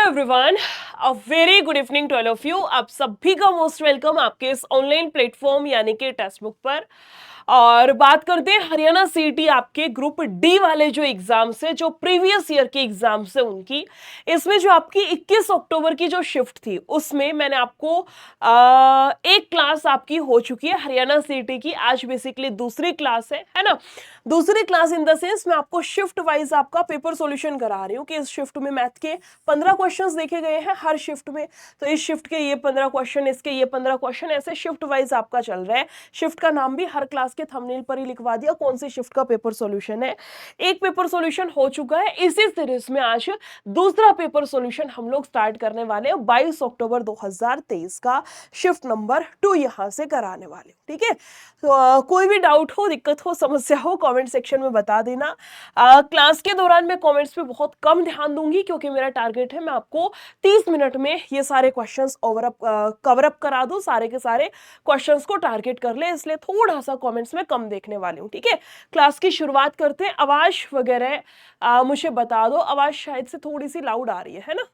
Everyone, a very good evening to all of you. आप सभी का मोस्ट वेलकम आपके इस ऑनलाइन प्लेटफॉर्म यानी कि टेक्स्ट बुक पर। और बात करते हैं हरियाणा सीईटी आपके ग्रुप डी वाले जो एग्जाम्स है, जो प्रीवियस ईयर के एग्जाम्स है उनकी। इसमें जो आपकी 21 अक्टूबर की जो शिफ्ट थी उसमें मैंने आपको एक क्लास आपकी हो चुकी है हरियाणा सीईटी की। आज बेसिकली दूसरी क्लास है ना। दूसरी क्लास इन द सेंस मैं आपको शिफ्ट वाइज आपका पेपर सॉल्यूशन करा रही हूँ कि इस शिफ्ट में मैथ के 15 क्वेश्चंस देखे गए हैं हर शिफ्ट में। तो इस शिफ्ट के ये 15 क्वेश्चन, इसके ये 15 क्वेश्चन, ऐसे शिफ्ट वाइज आपका चल रहा है। शिफ्ट का नाम भी हर क्लास के थंबनेल पर ही लिखवा दिया कौन सी शिफ्ट का पेपर सॉल्यूशन है। एक पेपर सॉल्यूशन हो चुका है। इसी सीरीज में आज दूसरा पेपर सॉल्यूशन हम लोग स्टार्ट करने वाले हैं। 22 अक्टूबर 2023 का शिफ्ट नंबर 2 यहां से कराने वाले हैं। ठीक है, तो कोई भी डाउट हो, दिक्कत हो, समस्या हो, कमेंट सेक्शन में बता देना। क्लास के दौरान मैं कमेंट्स पे बहुत कम ध्यान दूंगी क्योंकि मेरा टारगेट है मैं आपको 30 मिनट में ये सारे क्वेश्चंस कवर अप करा दूं, सारे के सारे क्वेश्चंस को टारगेट कर ले, इसलिए थोड़ा सा कमेंट्स में कम देखने वाली हूँ। ठीक है, क्लास की शुरुआत करते हैं। आवाज वगैरह मुझे बता दो। आवाज शायद से थोड़ी सी लाउड आ रही है ना?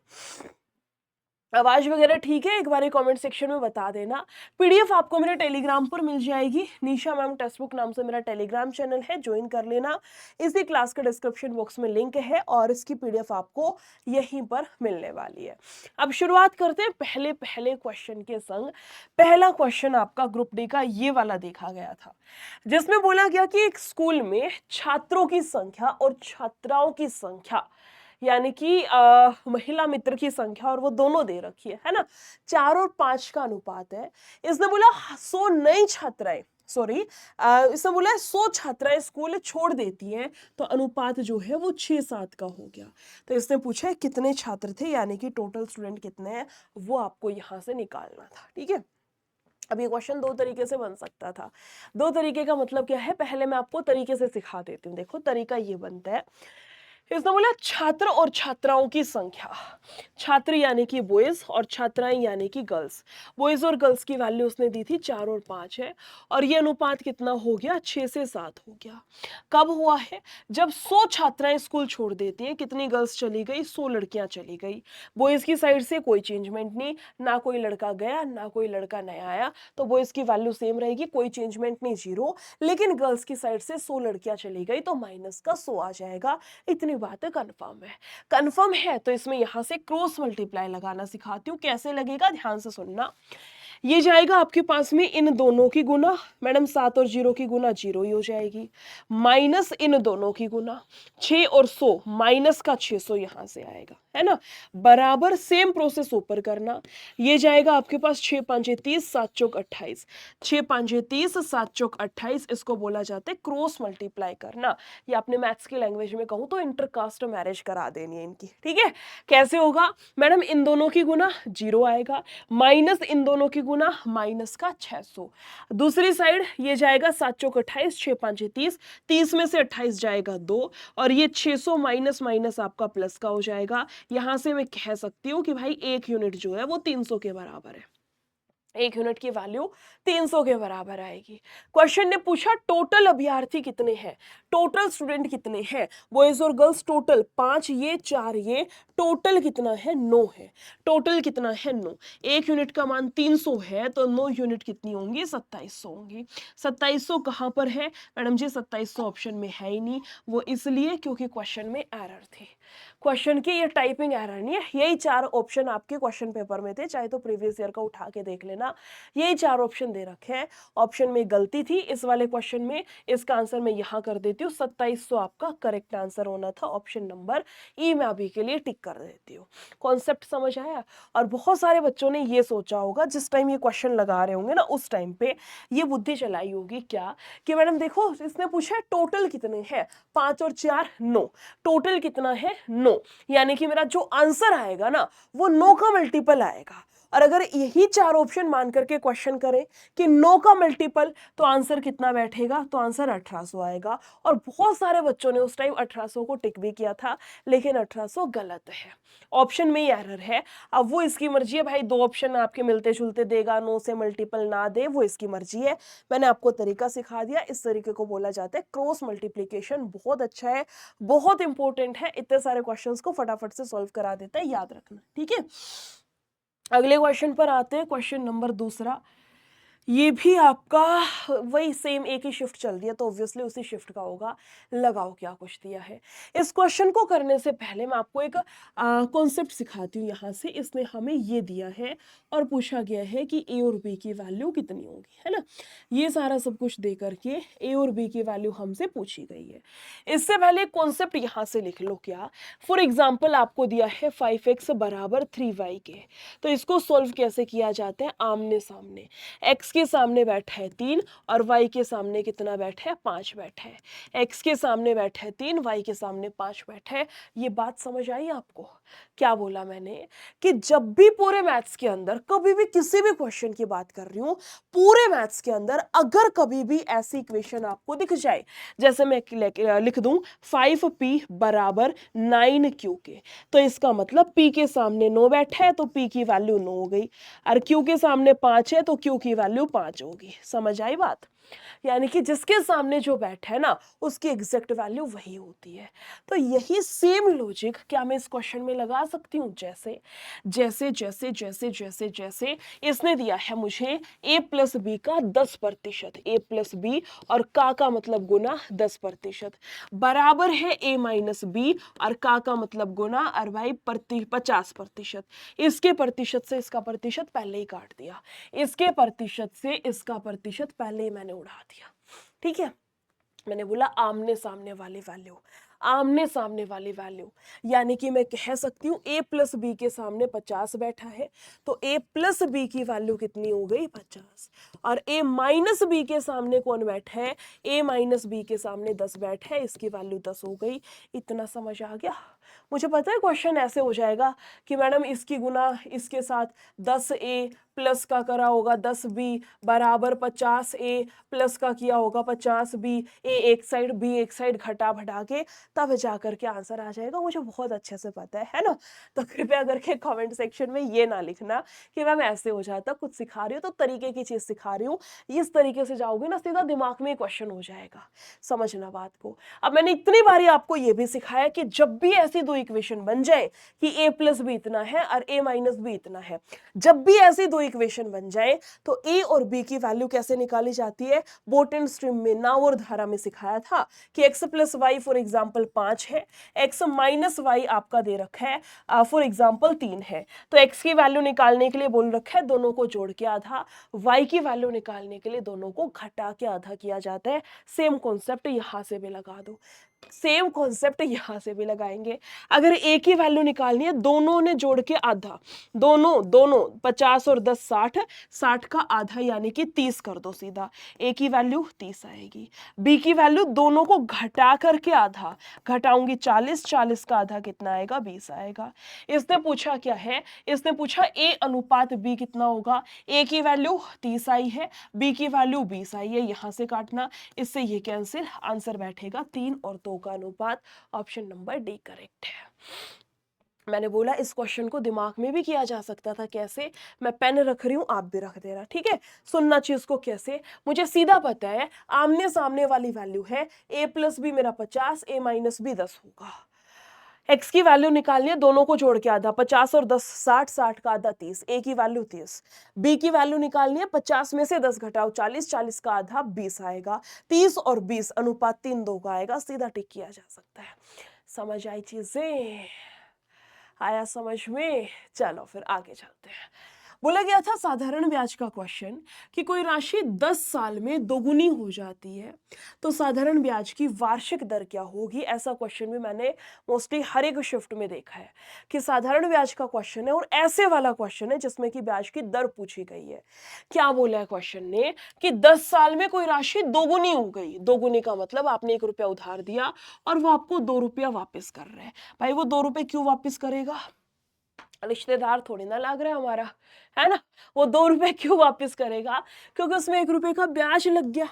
आवाज वगैरह ठीक है? एक बार कमेंट सेक्शन में बता देना। पीडीएफ आपको मेरे टेलीग्राम पर मिल जाएगी। निशा मैम टेक्स्ट बुक नाम से मेरा टेलीग्राम चैनल है, ज्वाइन कर लेना। इसी क्लास का डिस्क्रिप्शन बॉक्स में लिंक है और इसकी पीडीएफ आपको यहीं पर मिलने वाली है। अब शुरुआत करते हैं पहले क्वेश्चन के संग। पहला क्वेश्चन आपका ग्रुप डी का ये वाला देखा गया था, जिसमें बोला गया कि एक स्कूल में छात्रों की संख्या और छात्राओं की संख्या यानी कि महिला मित्र की संख्या और वो दोनों दे रखी है ना। 4 और 5 का अनुपात है। इसने बोला 100 नई छात्राएं, सॉरी, इसने बोला 100 छात्राएं स्कूल छोड़ देती हैं तो अनुपात जो है वो 6-7 का हो गया। तो इसने पूछा है कितने छात्र थे, यानी कि टोटल स्टूडेंट कितने हैं, वो आपको यहां से निकालना था। ठीक है, अब ये क्वेश्चन दो तरीके से बन सकता था। दो तरीके का मतलब क्या है, पहले मैं आपको तरीके से सिखा देती हूँ। देखो तरीका ये बनता है, इसने बोला छात्र और छात्राओं की संख्या। छात्र यानी कि बॉयज और छात्राएं यानी कि गर्ल्स। बॉयज और गर्ल्स की वैल्यू उसने दी थी 4 और 5 है, और ये अनुपात कितना हो गया, 6 से 7 हो गया। कब हुआ है, जब 100 छात्राएं स्कूल छोड़ देती हैं। कितनी गर्ल्स चली गई, 100 लड़कियां चली गई। बॉयज की साइड से कोई चेंजमेंट नहीं, ना कोई लड़का गया ना कोई लड़का नया आया, तो बॉयज की वैल्यू सेम रहेगी, कोई चेंजमेंट नहीं, 0। लेकिन गर्ल्स की साइड से 100 लड़कियां चली गई तो माइनस का 100 आ जाएगा। इतनी बात कंफर्म है। कंफर्म है तो इसमें यहां से क्रॉस मल्टीप्लाई लगाना सिखाती हूं। कैसे लगेगा, ध्यान से सुनना। ये जाएगा आपके पास में इन दोनों की गुना, मैडम 7 और 0 की गुना 0 ही हो जाएगी, माइनस इन दोनों की गुना 6 और 100, माइनस का 600 यहां से आएगा, है ना। बराबर सेम प्रोसेस ऊपर करना। ये जाएगा आपके पास 6 5 30, 7 चौक 28, 6 5 30, 7 चौक 28। इसको बोला जाता है क्रॉस मल्टीप्लाई करना, या अपने मैथ्स की लैंग्वेज में कहूं तो इंटरकास्ट मैरिज करा देनी है इनकी। ठीक है, कैसे होगा मैडम, इन दोनों की गुना 0 आएगा, माइनस इन दोनों की गुना माइनस का 600। दूसरी साइड ये जाएगा 7 चौक 28, 6 5 30, 30 में से 28 जाएगा 2, और ये 600 माइनस माइनस आपका प्लस का हो जाएगा। यहां से मैं कह सकती हूँ कि भाई एक यूनिट जो है वो 300 के बराबर है। एक यूनिट की वैल्यू 300 के बराबर आएगी। क्वेश्चन ने पूछा टोटल अभ्यर्थी कितने हैं, टोटल स्टूडेंट कितने हैं, बॉयज और गर्ल्स टोटल 5 ये 4 ये, टोटल कितना है, 9 है। टोटल कितना है, 9। एक यूनिट का मान 300 है तो 9 यूनिट कितनी होंगी, 2700 होंगी। 2700 कहां पर है मैडम जी, 2700 ऑप्शन में है ही नहीं। वो इसलिए क्योंकि क्वेश्चन में एरर थी। क्वेश्चन की ये टाइपिंग एरर नहीं है, यही 4 ऑप्शन आपके क्वेश्चन पेपर में थे, चाहे तो प्रीवियस ईयर का उठा के देख लेना। यही 4 ऑप्शन दे रखे हैं, ऑप्शन में गलती थी इस वाले क्वेश्चन में। इसका आंसर मैं यहां कर देती हूँ, 2700 आपका करेक्ट आंसर होना था। ऑप्शन नंबर ई मैं अभी के लिए टिक कर देती हूँ। कॉन्सेप्ट समझ आया? और बहुत सारे बच्चों ने ये सोचा होगा जिस टाइम ये क्वेश्चन लगा रहे होंगे ना, उस टाइम पे ये बुद्धि चलाई होगी क्या, कि मैडम देखो इसने पूछा है टोटल कितने हैं, 5 और 4 9, टोटल कितना है 9, यानी कि मेरा जो आंसर आएगा ना वो 9 का मल्टीपल आएगा। और अगर यही 4 ऑप्शन मान करके क्वेश्चन करें कि 9 का मल्टीपल, तो आंसर कितना बैठेगा, तो आंसर 1800 आएगा। और बहुत सारे बच्चों ने उस टाइम 1800 को टिक भी किया था, लेकिन 1800 गलत है, ऑप्शन में ही एरर है। अब वो इसकी मर्जी है भाई, 2 ऑप्शन आपके मिलते जुलते देगा, 9 से मल्टीपल ना दे, वो इसकी मर्जी है। मैंने आपको तरीका सिखा दिया, इस तरीके को बोला जाता है क्रॉस मल्टीप्लीकेशन। बहुत अच्छा है, बहुत इंपॉर्टेंट है, इतने सारे क्वेश्चंस को फटाफट से सॉल्व करा देता है, याद रखना, ठीक है। अगले क्वेश्चन पर आते हैं, क्वेश्चन नंबर दूसरा। ये भी आपका वही सेम एक ही शिफ्ट चल दिया, तो ऑब्वियसली उसी शिफ्ट का होगा। लगाओ क्या कुछ दिया है। इस क्वेश्चन को करने से पहले मैं आपको एक कॉन्सेप्ट सिखाती हूँ। यहाँ से इसने हमें ये दिया है और पूछा गया है कि ए और बी की वैल्यू कितनी होगी, है ना। ये सारा सब कुछ दे करके ए और बी की वैल्यू हमसे पूछी गई है। इससे पहले कॉन्सेप्ट यहाँ से लिख लो क्या। फॉर एग्जाम्पल आपको दिया है 5x बराबर 3y के, तो इसको सोल्व कैसे किया जाता है, आमने सामने। x के सामने बैठा है 3 और y के सामने कितना बैठा है, 5 बैठा है। x के सामने बैठा है 3, y के सामने 5 बैठा है। ये बात समझ आई आपको। क्या बोला मैंने कि जब भी पूरे मैथ्स के अंदर कभी भी किसी भी क्वेश्चन की बात कर रही हूं, पूरे मैथ्स के अंदर अगर कभी भी ऐसी इक्वेशन आपको दिख जाए, जैसे मैं लिख दूं 5p बराबर 9q के, तो इसका मतलब p के सामने 9 बैठा है तो p की वैल्यू 9 हो गई, और q के सामने 5 है तो q की वैल्यू 5 होगी। समझ आई बात। यानी कि जिसके सामने जो बैठा है ना, उसकी एग्जैक्ट वैल्यू वही होती है। तो यही सेम लॉजिक क्या मैं इस क्वेश्चन में लगा सकती हूँ। जैसे जैसे जैसे जैसे जैसे जैसे इसने दिया है मुझे a प्लस बी का 10%, a प्लस बी और का मतलब गुना 10%, बराबर है a माइनस बी और का मतलब गुना और भाई 50%। इसके प्रतिशत से इसका प्रतिशत पहले ही काट दिया, इसके प्रतिशत से इसका प्रतिशत पहले ही मैंने उड़ा दिया, ठीक है। मैंने बोला आमने सामने वाली वैल्यू, आमने सामने वाली वैल्यू, यानी कि मैं कह सकती हूँ a प्लस बी के सामने 50 बैठा है तो a प्लस बी की वैल्यू कितनी हो गई, 50। और a माइनस बी के सामने कौन बैठा है, a माइनस बी के सामने 10 बैठा है, इसकी वैल्यू 10 हो गई। इतना समझ आ गया। मुझे पता है क्वेश्चन ऐसे हो जाएगा कि मैडम इसकी गुना इसके साथ 10a प्लस का करा होगा 10b बराबर 50a प्लस का किया होगा 50b, a एक साइड b एक साइड घटा बढ़ा के तब जा करके आंसर आ जाएगा। मुझे बहुत अच्छे से पता है ना। तो कृपया करके कमेंट सेक्शन में ये ना लिखना कि मैम ऐसे हो जाता, कुछ सिखा रही हूँ तो तरीके की चीज सिखा रही हूँ, इस तरीके से जाओगे ना सीधा दिमाग में क्वेश्चन हो जाएगा। समझना बात को। अब मैंने इतनी बारी आपको ये भी सिखाया कि जब भी ऐसी दो इक्वेशन बन जाए कि a प्लस बी इतना है और a माइनस बी इतना है, जब भी ऐसी दो इक्वेशन बन जाए तो a और b की वैल्यू कैसे निकाली जाती है। बोट एंड स्ट्रीम में नाव और धारा में सिखाया था कि x plus y for example 5 है, x माइनस वाई आपका दे रखा है फॉर एग्जाम्पल 3 है, तो x की वैल्यू निकालने के लिए बोल रखा है दोनों को जोड़ के आधा, y की वैल्यू निकालने के लिए दोनों को घटा के आधा किया जाता है। सेम कॉन्सेप्ट यहां से भी लगा दो, सेम कॉन्सेप्ट यहां से भी लगाएंगे। अगर a की वैल्यू निकालनी है, दोनों ने जोड़ के आधा, दोनों दोनों 50 और 10 60, 60 का आधा यानी कि 30 कर दो सीधा, a की वैल्यू 30 आएगी। b की वैल्यू दोनों को घटा करके आधा, घटाऊंगी 40, 40 का आधा कितना आएगा, 20 आएगा। इसने पूछा क्या है, इसने पूछा a अनुपात b कितना होगा। a की वैल्यू 30 आई है, b की वैल्यू 20 आई है, यहां से काटना, इससे ये कैंसिल, आंसर बैठेगा 3 और 2 का अनुपात। ऑप्शन नंबर डी करेक्ट है। मैंने बोला इस क्वेश्चन को दिमाग में भी किया जा सकता था। कैसे, मैं पेन रख रही हूं, आप भी रख देना, ठीक है। सुनना चीज को कैसे, मुझे सीधा पता है आमने सामने वाली वैल्यू है a प्लस बी मेरा 50, a माइनस बी 10 होगा। x की वैल्यू निकालनी है, दोनों को जोड़ के आधा, 50 और 10 60, 60 का आधा 30, a की वैल्यू 30। b की वैल्यू निकालनी है, 50 में से 10 घटाओ 40, 40 का आधा 20 आएगा। 30 और 20 अनुपात 3 2 का आएगा, सीधा टिक किया जा सकता है। समझ आई चीजें, आया समझ में। चलो फिर आगे चलते हैं। बोला गया था साधारण ब्याज का क्वेश्चन कि कोई राशि 10 साल में दोगुनी हो जाती है तो साधारण ब्याज की वार्षिक दर क्या होगी। ऐसा क्वेश्चन भी मैंने मोस्टली हर एक शिफ्ट में देखा है कि साधारण ब्याज का क्वेश्चन है और ऐसे वाला क्वेश्चन है जिसमें कि ब्याज की दर पूछी गई है। क्या बोला है क्वेश्चन ने कि 10 साल में कोई राशि दोगुनी हो गई। दोगुनी का मतलब आपने 1 रुपया उधार दिया और वो आपको 2 रुपया वापस कर रहे हैं। भाई वो 2 रुपये क्यों वापस करेगा, रिश्तेदार थोड़ी ना लाग रहा है हमारा, है ना। वो 2 रुपए क्यों वापस करेगा? क्योंकि उसमें 1 रुपए का ब्याज लग गया।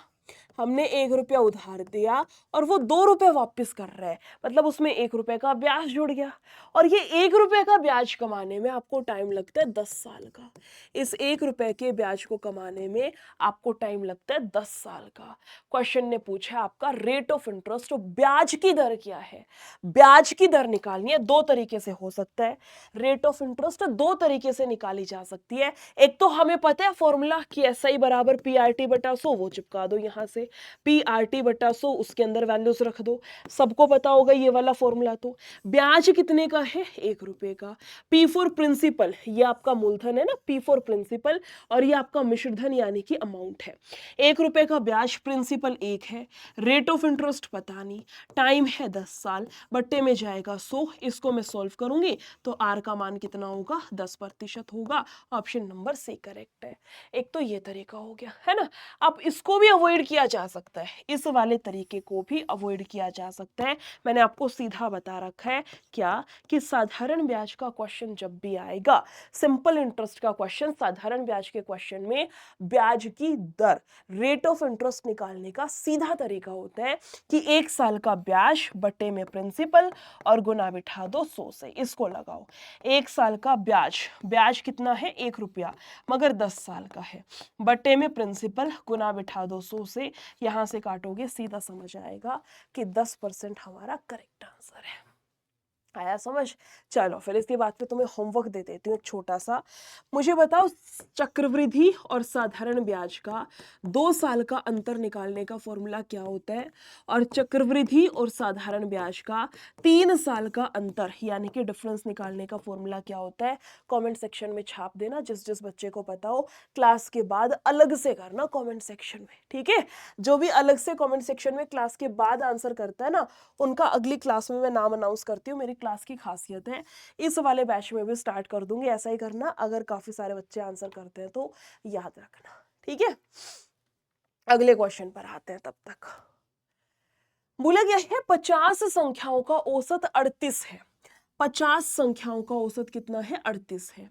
हमने 1 रुपया उधार दिया और वो 2 रुपए वापस कर रहा है, मतलब उसमें 1 रुपए का ब्याज जुड़ गया। और ये 1 रुपए का ब्याज कमाने में आपको टाइम लगता है 10 साल का। इस 1 रुपए के ब्याज को कमाने में आपको टाइम लगता है 10 साल का। क्वेश्चन ने पूछा आपका रेट ऑफ इंटरेस्ट, ब्याज की दर क्या है। ब्याज की दर निकालनी है, 2 तरीके से हो सकता है। रेट ऑफ इंटरेस्ट 2 तरीके से निकाली जा सकती है। एक तो हमें पता है फॉर्मूला कि SI बराबर PRT बटा 100, वो चिपका दो यहां से, PRT बटा 100, उसके अंदर वैल्यूज रख दो। सबको पता होगा ये वाला फॉर्मूला। तो ब्याज कितने का है? 1 रुपए का। P फॉर प्रिंसिपल, ये आपका मूलधन है ना, P फॉर प्रिंसिपल, और ये आपका मिश्रधन यानी कि अमाउंट है। 1 रुपए का ब्याज, प्रिंसिपल 1 है, रेट ऑफ इंटरेस्ट पता नहीं, टाइम है 10 साल, बट्टे में जाएगा 100। इसको मैं सॉल्व करूंगी तो आर का मान कितना होगा? 10% होगा। ऑप्शन नंबर सी करेक्ट है। एक तो ये तरीका हो गया, है ना। अब इसको भी अवॉइड किया जा सकता है, इस वाले तरीके को भी अवॉइड किया जा सकता है। मैंने आपको सीधा बता रखा है क्या, कि साधारण ब्याज का क्वेश्चन जब भी आएगा, सिंपल इंटरेस्ट का क्वेश्चन, साधारण ब्याज के क्वेश्चन में ब्याज की दर, रेट ऑफ इंटरेस्ट निकालने का सीधा तरीका होता है कि 1 साल का ब्याज बटे में प्रिंसिपल और गुना बिठा दो 100 से। इसको लगाओ, 1 साल का ब्याज, ब्याज कितना है? 1 रुपया, मगर 10 साल का है, बटे में प्रिंसिपल, गुना बिठा दो 100 से। यहां से काटोगे, सीधा समझ आएगा कि 10% हमारा करेक्ट आंसर है। आया समझ? चलो फिर इसके बाद में तुम्हें होमवर्क दे देती हूँ एक छोटा सा। मुझे बताओ, चक्रवृद्धि और साधारण ब्याज का 2 साल का अंतर निकालने का फॉर्मूला क्या होता है, और चक्रवृद्धि और साधारण ब्याज का 3 साल का अंतर यानी कि डिफरेंस निकालने का फॉर्मूला क्या होता है? कमेंट सेक्शन में छाप देना, जिस जिस बच्चे को पता हो। क्लास के बाद अलग से करना कमेंट सेक्शन में, ठीक है। जो भी अलग से कमेंट सेक्शन में क्लास के बाद आंसर करता है ना, उनका अगली क्लास में मैं नाम अनाउंस करती हूँ। मेरी क्लास की खासियत है, इस वाले बैच में भी स्टार्ट कर दूंगी, ऐसा ही करना। अगर काफी सारे बच्चे आंसर करते हैं तो याद रखना, ठीक है। अगले क्वेश्चन पर आते हैं। तब तक बोला गया है 50 संख्याओं का औसत 38 है। 50 संख्याओं का औसत कितना है? 38 है।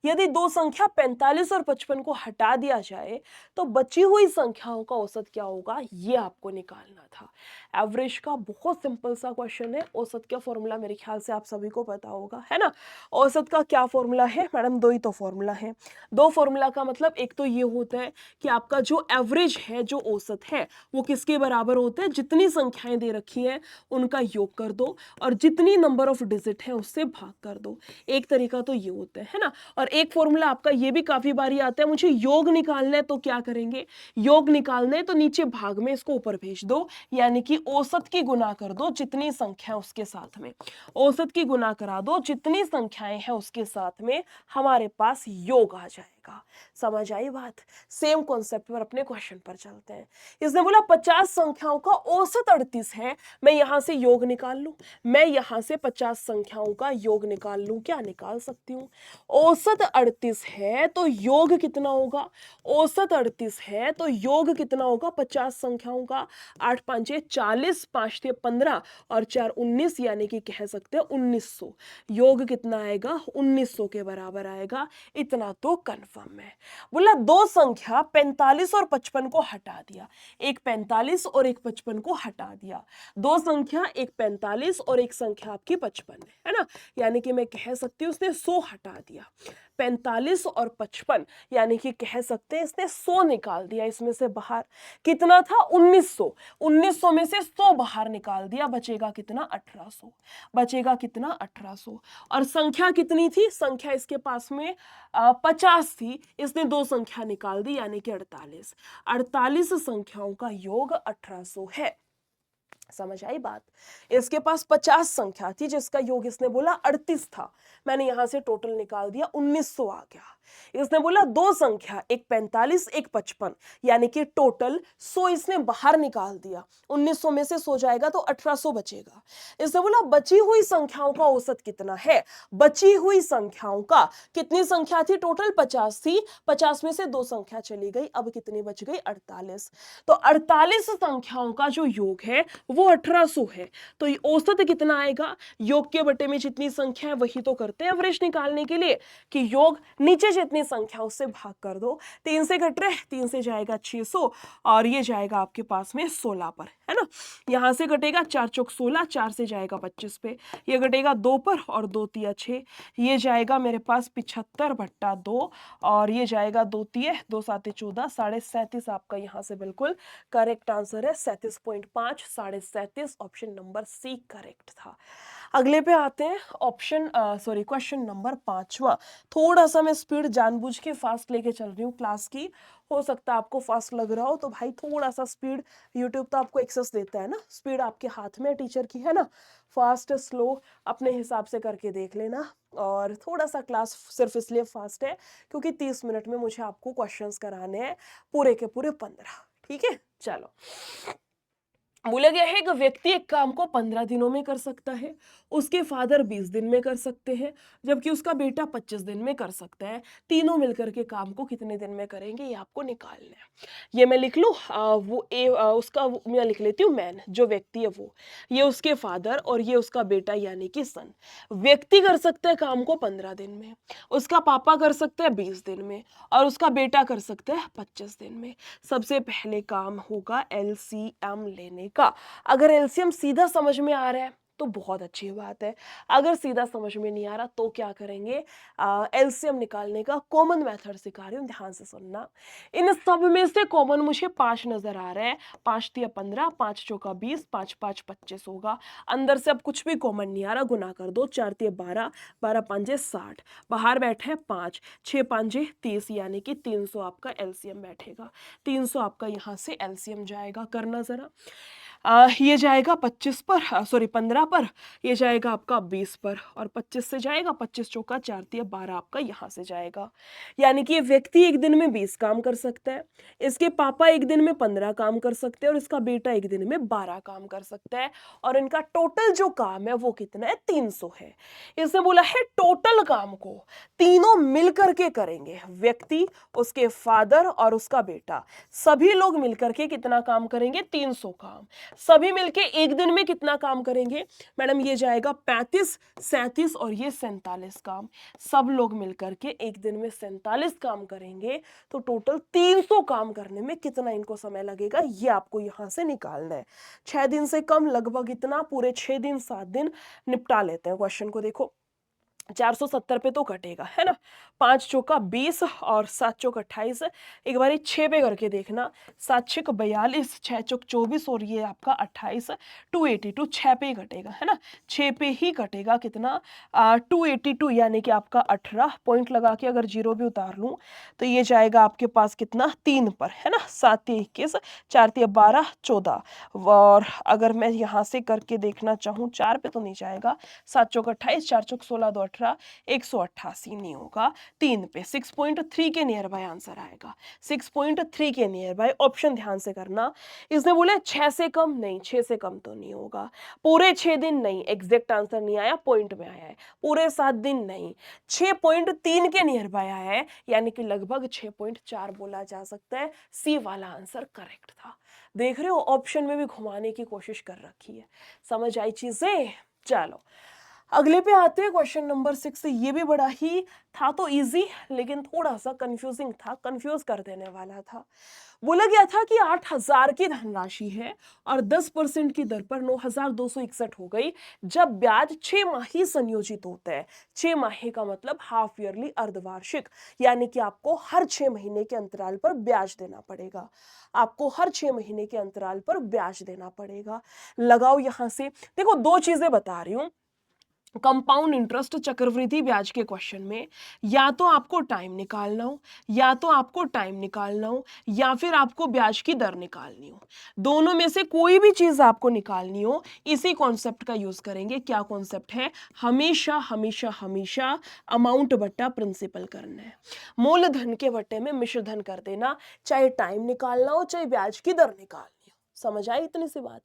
यदि दो संख्या 45 और 55 को हटा दिया जाए तो बची हुई संख्याओं का औसत क्या होगा, ये आपको निकालना था। एवरेज का बहुत सिंपल सा क्वेश्चन है। औसत का फॉर्मूला मेरे ख्याल से आप सभी को पता होगा, है ना। औसत का क्या फॉर्मूला है मैडम? 2 ही तो फॉर्मूला है। 2 फॉर्मूला का मतलब एक तो ये होता है कि आपका जो एवरेज है, जो औसत है, वो किसके बराबर होता है? जितनी संख्याएं दे रखी हैं उनका योग कर दो और जितनी नंबर ऑफ डिजिट है उससे भाग कर दो। एक तरीका तो ये होता है ना। और एक फॉर्मूला आपका ये भी काफी बारी आता है, मुझे योग निकालना है तो क्या करेंगे? योग निकालना है तो नीचे भाग में इसको ऊपर भेज दो, यानी कि औसत की गुना कर दो जितनी संख्या उसके साथ में। औसत की गुना करा दो जितनी संख्याएं हैं उसके साथ में, हमारे पास योग आ जाएगा। समझ आई बात? सेम कॉन्सेप्ट पर अपने क्वेश्चन पर चलते हैं। इसने बोला 50 संख्याओं का औसत 38 है, मैं यहां से योग निकाल लूं। मैं यहां से 50 संख्याओं का योग निकाल लूं, क्या निकाल सकती हूं? औसत 38 है तो योग कितना होगा? औसत 38 है तो योग कितना होगा 50 संख्याओं का? 8 5 40, 5 15 और 4 19, यानी कि कह सकते हैं 1900। योग कितना आएगा? 1900 के बराबर आएगा। इतना तो कंफर्म है। बोला दो संख्या 45 और 55 को हटा दिया। एक 45 और एक 55 को हटा दिया। दो संख्या, एक 45 और एक संख्या आपकी 55 है ना। यानी कि मैं कह सकती हूँ उसने 100 हटा दिया। 45 और 55, यानी कि कह सकते हैं इसने 100 निकाल दिया इसमें से बाहर। कितना था? 1900। 1900 में से 100 बाहर निकाल दिया, बचेगा कितना? 1800। बचेगा कितना? 1800। और संख्या कितनी थी? संख्या इसके पास में 50 थी, इसने दो संख्या निकाल दी यानी कि 48। 48 संख्याओं का योग 1800 है। समझ आई बात? इसके पास 50 संख्या थी जिसका योग इसने बोला 38 था, मैंने यहां से टोटल निकाल दिया, 1900 आ गया। इसने बोला दो संख्या, एक 45 एक 55, यानी कि टोटल 100 इसने बाहर निकाल दिया। 1900 में से 100 जाएगा तो 1800 बचेगा। इसने बोला बची हुई संख्याओं का औसत कितना है? बची हुई संख्याओं का, कितनी संख्या थी टोटल? 50 थी, 50 में से दो संख्या चली गई, अब कितनी बच गई? 48। तो 48 संख्याओं का जो योग है वो 1800 है। तो ये औसत कितना आएगा, योग के बटे में जितनी संख्या है वही तो करते हैं एवरेज निकालने के लिए कि योग नीचे जितनी संख्या उससे भाग कर दो। 3 से घट रहे, 3 से जाएगा 600 और ये जाएगा आपके पास में 16 पर, है ना। यहाँ से घटेगा 4 चौक 16, 4 से जाएगा 25 पे, ये घटेगा 2 पर और 2 तिया 6, ये जाएगा मेरे पास 75 बट्टा 2 और ये जाएगा 2 तिये 2 साते 14, 37.5 आपका यहाँ से बिल्कुल करेक्ट आंसर है। 37.5, 37.5 ऑप्शन नंबर सी करेक्ट था। अगले पे आते हैं क्वेश्चन नंबर 5वां। थोड़ा सा मैं स्पीड जानबूझ के फास्ट लेके चल रही हूँ क्लास की, हो सकता है आपको फास्ट लग रहा हो तो भाई थोड़ा सा स्पीड, यूट्यूब तो आपको एक्सेस देता है ना, स्पीड आपके हाथ में टीचर की, है ना। फास्ट स्लो अपने हिसाब से करके देख लेना। और थोड़ा सा क्लास सिर्फ इसलिए फास्ट है क्योंकि 30 मिनट में मुझे आपको क्वेश्चंस कराने हैं पूरे के पूरे 15, ठीक है। चलो, बोला गया है कि व्यक्ति एक काम को 15 दिनों में कर सकता है, उसके फादर 20 दिन में कर सकते हैं, जबकि उसका बेटा 25 दिन में कर सकता है। तीनों मिलकर के काम को कितने दिन में करेंगे ये आपको निकालना है। ये मैं लिख लूँ, मैं लिख लेती हूँ मैन, जो व्यक्ति है वो, ये उसके फादर और ये उसका बेटा यानी कि सन। व्यक्ति कर सकता है काम को 15 दिन में, उसका पापा कर सकता है 20 दिन में और उसका बेटा कर सकता है 25 दिन में। सबसे पहले काम होगा एलसीएम लेने का। अगर एलसीएम सीधा समझ में आ रहा है तो बहुत अच्छी बात है, अगर सीधा समझ में नहीं आ रहा तो क्या करेंगे, एलसीएम निकालने का कॉमन मेथड सिखा रही हूँ, ध्यान से सुनना। इन सब में से कॉमन मुझे 5 नजर आ रहा है, 5 तिया 15, 5 चौका 20, 5 5 25 होगा। अंदर से अब कुछ भी कॉमन नहीं आ रहा, गुना कर दो, 4 तिया 12, 12 पंजे 60, बाहर बैठे 5, 6 पंजे 30 यानी कि 300 आपका एलसीएम बैठेगा। 300 आपका यहाँ से एलसीएम जाएगा, करना जरा। ये जाएगा 15 पर, ये जाएगा आपका 20 पर और 25 से जाएगा, 25 चौका 4 तिया 12 आपका यहाँ से जाएगा। यानी कि ये व्यक्ति एक दिन में 20 काम कर सकता है, इसके पापा एक दिन में 15 काम कर सकते हैं और इसका बेटा एक दिन में 12 काम कर सकता है और इनका टोटल जो काम है वो कितना है, 300 है। इसने बोला है टोटल काम को तीनों मिलकर के करेंगे, व्यक्ति, उसके फादर और उसका बेटा, सभी लोग मिलकर के कितना काम करेंगे, 300 काम। सभी मिलके एक दिन में कितना काम करेंगे मैडम, ये जाएगा 35, 37 और ये 47 काम। सब लोग मिलकर के एक दिन में 47 काम करेंगे तो टोटल 300 काम करने में कितना इनको समय लगेगा ये आपको यहां से निकालना है। 6 दिन से कम, लगभग इतना, पूरे 6 दिन 7 दिन निपटा लेते हैं क्वेश्चन को। देखो 470 पे तो कटेगा, है ना। 5 चौका 20 और 7 चौक 28, एक बार 6 पे करके देखना, 7 छक 42, 6 चौक 24 और ये आपका 28, 282, 6 पे ही कटेगा, है ना। 6 पे ही कटेगा कितना, 282 यानी कि आपका 18 पॉइंट लगा के अगर जीरो भी उतार लूँ तो ये जाएगा आपके पास कितना, 3 पर, है ना। 7 21, 4 12, 14 और अगर मैं यहाँ से करके देखना चाहूँ 4 पे तो नहीं जाएगा, 7 चौक 28, 4 चौक 16, 2 18, 188 नहीं होगा, 3 पे 6.3 के नियर बाय आंसर आएगा, 6.3 के नियर बाय। ऑप्शन ध्यान से करना, इसने बोले 6 से कम नहीं, 6 से कम तो नहीं होगा, पूरे 6 दिन नहीं, एग्जैक्ट आंसर नहीं आया, पॉइंट में आया है, पूरे 7 दिन नहीं, 6.3 के नियर बाय आया है यानी कि लगभग 6.4 बोला जा सकता है। सी वाला आंसर करेक्ट था। देख रहे हो, ऑप्शन में भी घुमाने की कोशिश कर रखी है। समझ आई चीजें। चलो अगले पे आते हैं, क्वेश्चन नंबर 6। ये भी बड़ा ही था तो इजी लेकिन थोड़ा सा कंफ्यूजिंग था, कंफ्यूज कर देने वाला था। बोला गया था कि 8,000 की धनराशि है और 10% की दर पर 9,261 हो गई जब ब्याज 6 माही संयोजित होता है। 6 माही का मतलब हाफ ईयरली, अर्धवार्षिक, यानी कि आपको हर 6 महीने के अंतराल पर ब्याज देना पड़ेगा, आपको हर 6 महीने के अंतराल पर ब्याज देना पड़ेगा। लगाओ यहां से, देखो 2 चीजें बता रही हूं, कंपाउंड इंटरेस्ट चक्रवृद्धि ब्याज के क्वेश्चन में या तो आपको टाइम निकालना हो, या तो आपको टाइम निकालना हो या फिर आपको ब्याज की दर निकालनी हो, दोनों में से कोई भी चीज आपको निकालनी हो, इसी कॉन्सेप्ट का यूज करेंगे। क्या कॉन्सेप्ट है, हमेशा हमेशा हमेशा अमाउंट बट्टा प्रिंसिपल करना है। मूलधन के बट्टे में मिश्र धन कर देना, चाहे टाइम निकालना हो चाहे ब्याज की दर निकालनी हो। समझ आई इतनी सी बात।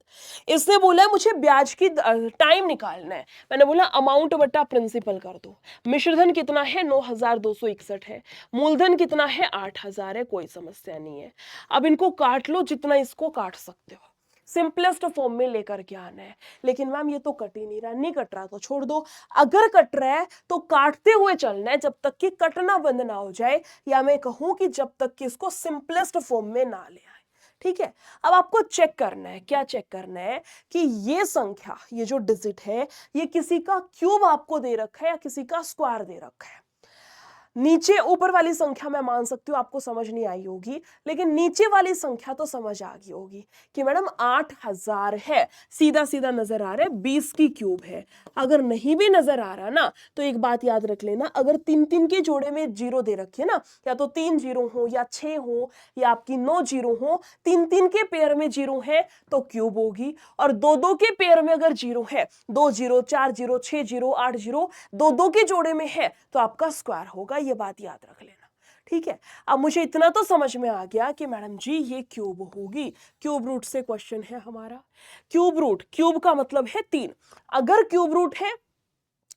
इसने बोला है मुझे ब्याज की टाइम निकालना है, मैंने बोला अमाउंट बट्टा प्रिंसिपल कर दो। मिश्रधन कितना है, 9,261 है, मूलधन कितना है, 8,000 है, कोई समस्या नहीं है। अब इनको काट लो जितना इसको काट सकते हो, सिंपलेस्ट फॉर्म में लेकर के आना है। लेकिन मैम ये तो कट ही नहीं रहा, नहीं कट रहा तो छोड़ दो। अगर कट रहा है तो काटते हुए चलना है जब तक कि कटना बंद ना हो जाए, या मैं कहूं कि जब तक कि इसको सिंपलेस्ट फॉर्म में ना ले आए। ठीक है, अब आपको चेक करना है, क्या चेक करना है कि ये संख्या, ये जो डिजिट है, ये किसी का क्यूब आपको दे रखा है या किसी का स्क्वायर दे रखा है। नीचे ऊपर वाली संख्या मैं मान सकती हूँ आपको समझ नहीं आई होगी, लेकिन नीचे वाली संख्या तो समझ आ गई होगी कि मैडम 8000 है, सीधा सीधा नजर आ रहा है 20 की क्यूब है। अगर नहीं भी नजर आ रहा ना, तो एक बात याद रख लेना, अगर 3-3 के जोड़े में जीरो दे रखे ना, या तो 3 जीरो हो या 6 हो या आपकी 9 जीरो हो, 3-3 के पेयर में जीरो है तो क्यूब होगी, और 2-2 के पेयर में अगर जीरो है, 2 जीरो, 4 जीरो, 6 जीरो, 8 जीरो, 2-2 के जोड़े में है तो आपका स्क्वायर होगा। ये बात याद रख लेना। ठीक है, अब मुझे इतना तो समझ में आ गया कि मैडम जी ये क्यूब होगी। क्यूब रूट से क्वेश्चन है हमारा। क्यूब रूट, क्यूब का मतलब है 3। अगर क्यूब रूट है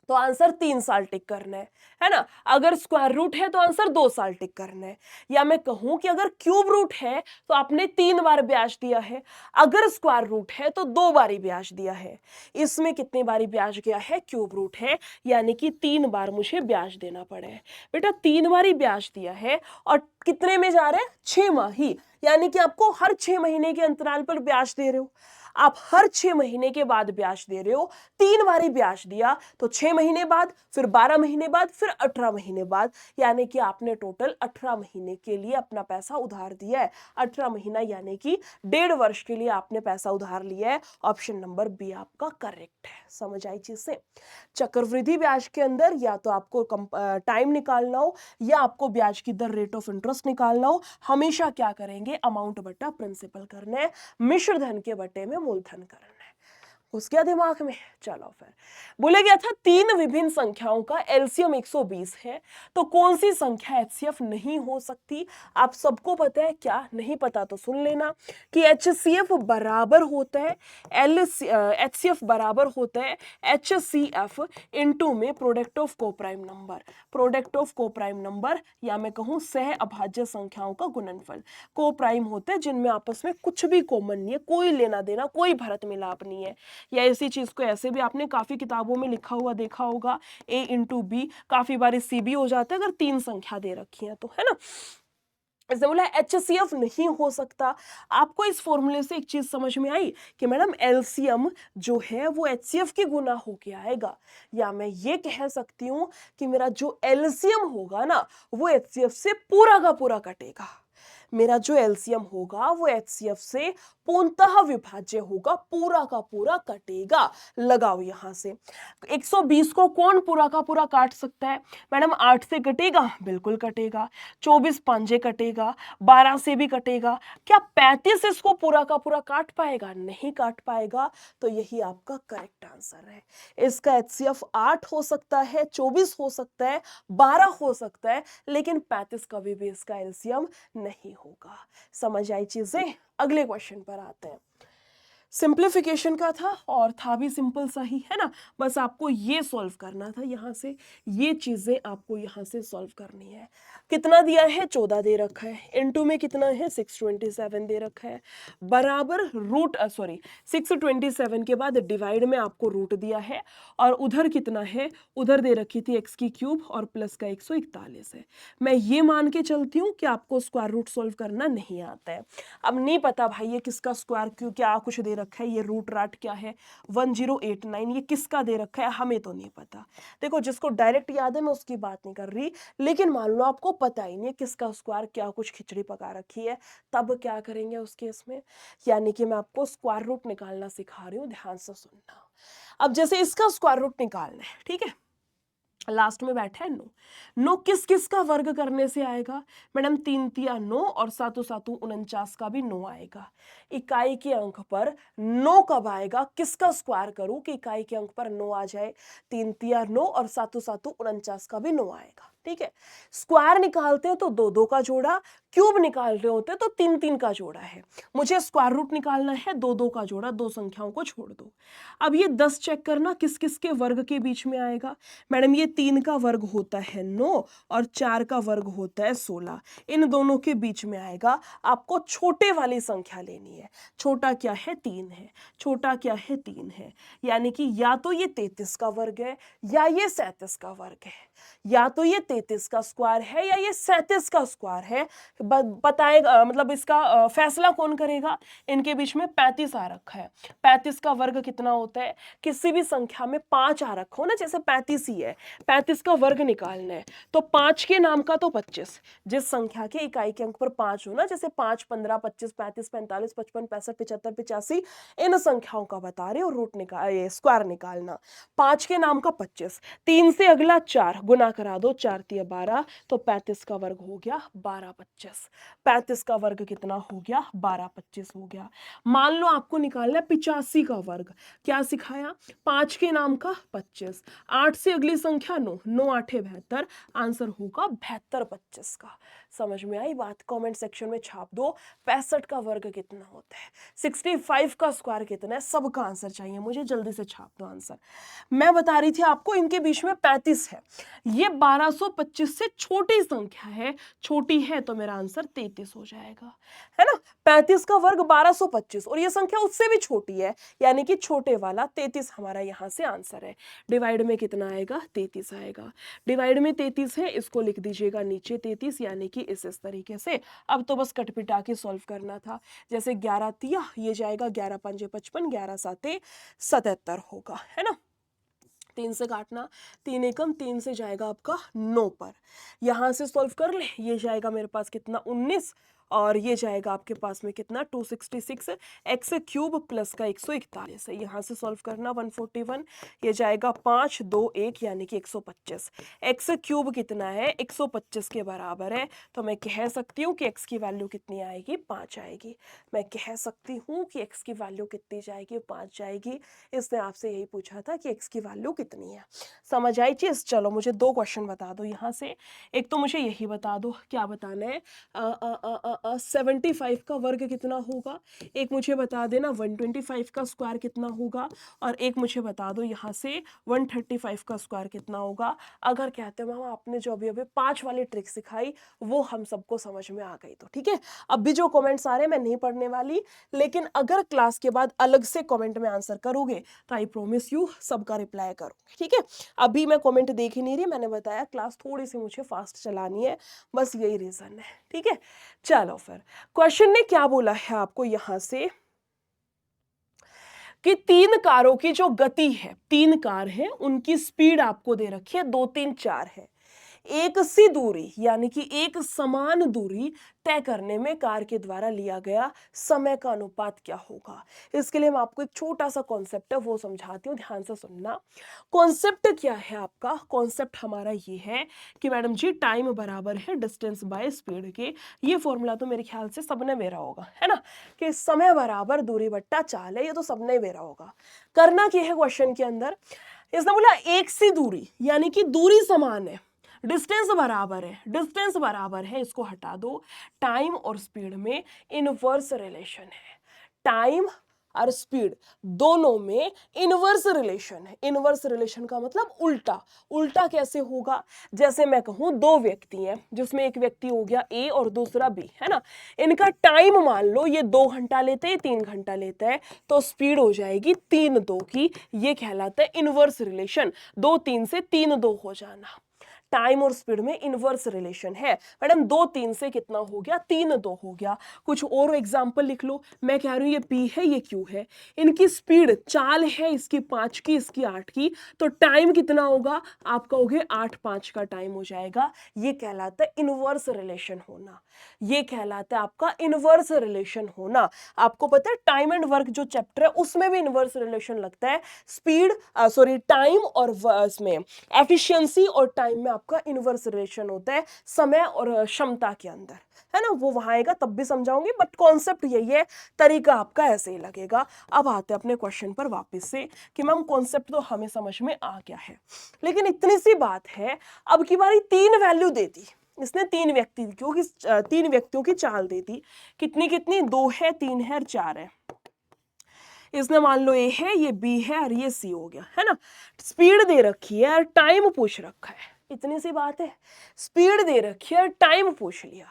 तो आंसर 3 साल टिक करना है ना। अगर स्क्वायर रूट है तो आंसर 2 साल टिक करना है। या मैं कहूं कि अगर क्यूब रूट है तो आपने 3 बार ब्याज दिया है, अगर स्क्वायर रूट है तो 2 बारी ब्याज दिया है। इसमें कितनी बारी ब्याज गया है, क्यूब रूट है, यानी कि 3 बार मुझे ब्याज देना पड़े। बेटा 3 बारी ब्याज दिया है और कितने में जा रहे हैं, 6 माही, यानी कि आपको हर 6 महीने के अंतराल पर ब्याज दे रहे हो। आप हर 6 महीने के बाद ब्याज दे रहे हो। 3 बारी ब्याज दिया तो 6 महीने बाद, फिर 12 महीने बाद, फिर 18 महीने बाद, यानी कि आपने टोटल 18 महीने के लिए अपना पैसा उधार दिया है। 18 महीना यानी कि 1.5 वर्ष के लिए आपने पैसा उधार लिया है। ऑप्शन नंबर बी आपका करेक्ट है। समझ आई चीज से। चक्रवृद्धि ब्याज के अंदर या तो आपको टाइम निकालना हो या आपको ब्याज की दर, रेट ऑफ इंटरेस्ट निकालना हो, हमेशा क्या करेंगे, अमाउंट बट्टा प्रिंसिपल करना है, मिश्र धन के बट्टे में मूलधन करना है। घुस गया दिमाग में। चलो फिर बोला गया था 3 विभिन्न संख्याओं का एलसीएम 120 है, तो कौन सी संख्या एचसीएफ नहीं हो सकती। आप सबको पता है, क्या नहीं पता तो सुन लेना कि एचसीएफ बराबर होता है एचसीएफ बराबर होता है एचसीएफ इनटू में product of coprime number. Product of coprime number, या मैं कहूं सह अभाज्य संख्याओं का गुणनफल। कोप्राइम होते हैं जिनमें आपस में कुछ भी कॉमन नहीं है, कोई लेना देना, कोई भरत मिलाप नहीं है। या इसी चीज को ऐसे भी आपने काफी किताबों में लिखा हुआ देखा होगा, a इंटू बी, काफी बार सी भी हो जाता है अगर 3 संख्या दे रखी है तो, है ना। इसने बोला एचसीएफ नहीं हो सकता। आपको इस फॉर्मूले से एक चीज समझ में आई कि मैडम एलसीएम जो है वो एचसीएफ की गुना होके आएगा, या मैं ये कह सकती हूं कि मेरा जो एलसीएम होगा ना वो एचसीएफ से पूरा का पूरा कटेगा। मेरा जो एलसीएम होगा वो एचसीएफ से पूर्णतः विभाज्य होगा, पूरा का पूरा कटेगा। लगाओ यहां से 120 को कौन पूरा का पूरा काट सकता है, मैडम 8 से कटेगा, बिल्कुल कटेगा। 24 पंजे कटेगा, 12 से भी कटेगा। क्या 35 इसको पूरा का पूरा काट पाएगा, नहीं काट पाएगा। तो यही आपका करेक्ट आंसर है। इसका एचसीएफ 8 हो सकता है, 24 हो सकता है, 12 हो सकता है, लेकिन 35 कभी भी इसका एलसीएम नहीं होगा। समझ आई चीजें। अगले क्वेश्चन पर आते हैं। सिंप्लीफिकेशन का था और था भी सिंपल सा ही, है ना। बस आपको ये सॉल्व करना था, यहां से ये चीजें आपको यहां से सॉल्व करनी है। कितना दिया है, 14 दे रखा है, इनटू में कितना है, 627 दे रखा है, बराबर रूट 627 के बाद डिवाइड में आपको रूट दिया है, और उधर कितना है, उधर दे रखी थी x की क्यूब और प्लस का 141 है। मैं ये मान के चलती हूँ कि आपको स्क्वायर रूट सॉल्व करना नहीं आता है। अब नहीं पता भाई ये किसका स्क्वायर क्यों क्या कुछ दे रखा है, ये रूट राट क्या है, 1089 ये किसका दे रखा है, हमें तो नहीं पता। देखो जिसको डायरेक्ट याद है मैं उसकी बात नहीं कर रही, लेकिन मान लो आपको पता ही नहीं है किसका स्क्वायर, क्या कुछ खिचड़ी पका रखी है, तब क्या करेंगे उस केस में। यानी कि मैं आपको स्क्वायर रूट निकालना सिखा रही हूँ, ध्यान से सुनना। अब जैसे इसका स्क्वायर रूट निकालना है, ठीक है, लास्ट में बैठा है 9। 9 किस किस का वर्ग करने से आएगा, मैडम 3 तिया 9 और 7 7 49 का भी 9 आएगा। इकाई के अंक पर 9 कब आएगा, किसका स्क्वायर करूं कि इकाई के अंक पर 9 आ जाए, 3 तिया 9 और 7 7 49 का भी 9 आएगा। ठीक है। स्क्वायर निकालते हैं तो 2 का जोड़ा, क्यूब निकाल रहे होते हैं तो 3 का जोड़ा है। मुझे स्क्वायर रूट निकालना है, 2 का जोड़ा, दो संख्याओं को छोड़ दो। अब ये 10 चेक करना किस किस के वर्ग के बीच में आएगा। मैडम ये 3 का वर्ग होता है 9 और 4 का वर्ग होता है 16, इन दोनों के बीच में आएगा। आपको छोटे वाली संख्या लेनी है। छोटा क्या है? 3 है। छोटा क्या है? 3 है। यानी कि या तो ये 33 का वर्ग है या ये 37 का वर्ग है, या तो ये 33 का स्क्वायर है या ये 37 का स्क्वायर है। बताएगा, मतलब इसका फैसला कौन करेगा? इनके बीच में 35 आ रखा है। 35 का वर्ग कितना होता है? किसी भी संख्या में 5 आ रखा हो ना, जैसे 35 ही है, 35 का वर्ग निकालना है तो 5 के नाम का तो 25, जिस संख्या के इकाई के अंक पर 5 हो ना, जैसे 5, 15, 25, 35, 45, 55, 65, 75, 85, इन संख्याओं का बता रहे हो रूट निकाल, स्क्वायर निकालना। 5 के नाम का 25, 3 से अगला 4 गुना करा दो, 4 तिया 12, तो 35 का वर्ग हो गया 12 25। 35 का वर्ग कितना हो गया? 12 25 हो गया। मान लो आपको निकालना है 85 का वर्ग। क्या सिखाया? 5 के नाम का 25, 8 से अगली संख्या 9, 9 8 72, आंसर होगा 72 25 का। समझ में आई बात? कमेंट सेक्शन में छाप दो 65 का वर्ग कितना होता है, 65 का स्क्वायर कितना है, सबका आंसर चाहिए मुझे, जल्दी से छाप दो आंसर। मैं बता रही थी आपको इनके बीच में 35 है, ये 1225 से छोटी संख्या है, छोटी है तो मेरा आंसर 33 हो जाएगा, है ना। 35 का वर्ग 1225 और ये संख्या उससे भी छोटी है, यानी कि छोटे वाला 33 हमारा यहां से आंसर है। डिवाइड में कितना आएगा? 33 आएगा। डिवाइड में 33 है, इसको लिख दीजिएगा नीचे 33, यानी कि इस तरीके से। अब तो बस कटपिटा के सॉल्व करना था। जैसे 11 तिया, ये जाएगा 11 पंजे 55, 11 साते 77 होगा, है ना। 3 से काटना, 3 एकम 3 से जाएगा आपका 9 पर। यहां से सॉल्व कर ले, ये जाएगा मेरे पास कितना? 19, और ये जाएगा आपके पास में कितना? 266, एक्स क्यूब प्लस का 141 है। यहाँ से सॉल्व करना 141, ये जाएगा 5 2 1, यानी कि 125। एक्स क्यूब कितना है? 125 के बराबर है, तो मैं कह सकती हूँ कि एक्स की वैल्यू कितनी आएगी? 5 आएगी। मैं कह सकती हूँ कि एक्स की वैल्यू कितनी जाएगी? 5 जाएगी। इसने आपसे यही पूछा था कि एक्स की वैल्यू कितनी है। समझ आई चीज? चलो मुझे 2 क्वेश्चन बता दो यहाँ से। एक तो मुझे यही बता दो, क्या बताना है? 75 का वर्ग कितना होगा, एक मुझे बता देना 125 का स्क्वायर कितना होगा, और एक मुझे बता दो यहाँ से 135 का स्क्वायर कितना होगा। अगर कहते हो मामा आपने जो अभी अभी 5 वाली ट्रिक सिखाई वो हम सबको समझ में आ गई तो ठीक है। अब भी जो कमेंट्स आ रहे हैं मैं नहीं पढ़ने वाली, लेकिन अगर क्लास के बाद अलग से कमेंट में आंसर करोगे तो आई प्रोमिस यू सबका रिप्लाई करूंगी, ठीक है। अभी मैं कमेंट देख ही नहीं रही, मैंने बताया क्लास थोड़ी सी मुझे फास्ट चलानी है, बस यही रीजन है, ठीक है। चलो फिर क्वेश्चन ने क्या बोला है आपको यहां से कि 3 कारों की जो गति है, 3 कार है उनकी स्पीड आपको दे रखी है 2 3 4 है। एक सी दूरी यानी कि एक समान दूरी तय करने में कार के द्वारा लिया गया समय का अनुपात क्या होगा। इसके लिए मैं आपको एक छोटा सा कॉन्सेप्ट है वो समझाती हूँ, ध्यान से सुनना। कॉन्सेप्ट क्या है आपका? कॉन्सेप्ट हमारा ये है कि मैडम जी टाइम बराबर है डिस्टेंस बाय स्पीड के। ये फॉर्मूला तो मेरे ख्याल से सबने बेरा होगा, है ना, कि समय बराबर दूरी बट्टा चाल है, ये तो सबने बेरा होगा। करना क्या है क्वेश्चन के अंदर? इसने बोला एक सी दूरी यानी कि दूरी समान है, डिस्टेंस बराबर है, डिस्टेंस बराबर है, इसको हटा दो। टाइम और स्पीड में इनवर्स रिलेशन है, टाइम और स्पीड दोनों में इनवर्स रिलेशन है। इनवर्स रिलेशन का मतलब उल्टा। उल्टा कैसे होगा? जैसे मैं कहूं 2 व्यक्ति हैं जिसमें एक व्यक्ति हो गया ए और दूसरा बी, है ना। इनका टाइम मान लो ये 2 घंटा लेते हैं, 3 घंटा लेता है, तो स्पीड हो जाएगी 3 2 की। ये कहलाता है इनवर्स रिलेशन। 2 3 से 3 2 हो जाना। टाइम और स्पीड में इनवर्स रिलेशन है। मैडम 2 3 से कितना हो गया? 3 2 हो गया। कुछ और एग्जांपल लिख लो। मैं कह रही हूं ये P है ये Q है, इनकी स्पीड चाल है इसकी 5 की इसकी 8 की, तो टाइम कितना होगा? आप कहोगे 8 5 का टाइम हो जाएगा। ये कहलाता है इनवर्स रिलेशन होना। ये कहलाता है आपका इनवर्स रिलेशन होना। आपको पता है टाइम एंड वर्क जो चैप्टर है उसमें भी इनवर्स रिलेशन लगता है। स्पीड सॉरी टाइम और इसमें एफिशिएंसी और टाइम में आपका इनवर्स रिलेशन होता है समय और क्षमता के अंदर, है ना, वो वहां आएगा तब भी समझाऊंगी, बट कॉन्सेप्ट यही है, तरीका आपका ऐसे ही लगेगा। अब आते हैं अपने क्वेश्चन पर वापस से कि मैम कॉन्सेप्ट तो हमें समझ में आ गया है, लेकिन इतनी सी बात है, अब की बारी 3 वैल्यू दे दी इसने, 3 व्यक्तियों की चाल दे दी, कितनी कितनी, 2 है, 3 है और 4 है। इसने मान लो ए है, ये बी है और ये सी हो गया, है ना। स्पीड दे रखी है और टाइम पूछ रखा है, इतनी सी बात है, स्पीड दे रखी है और टाइम पूछ लिया।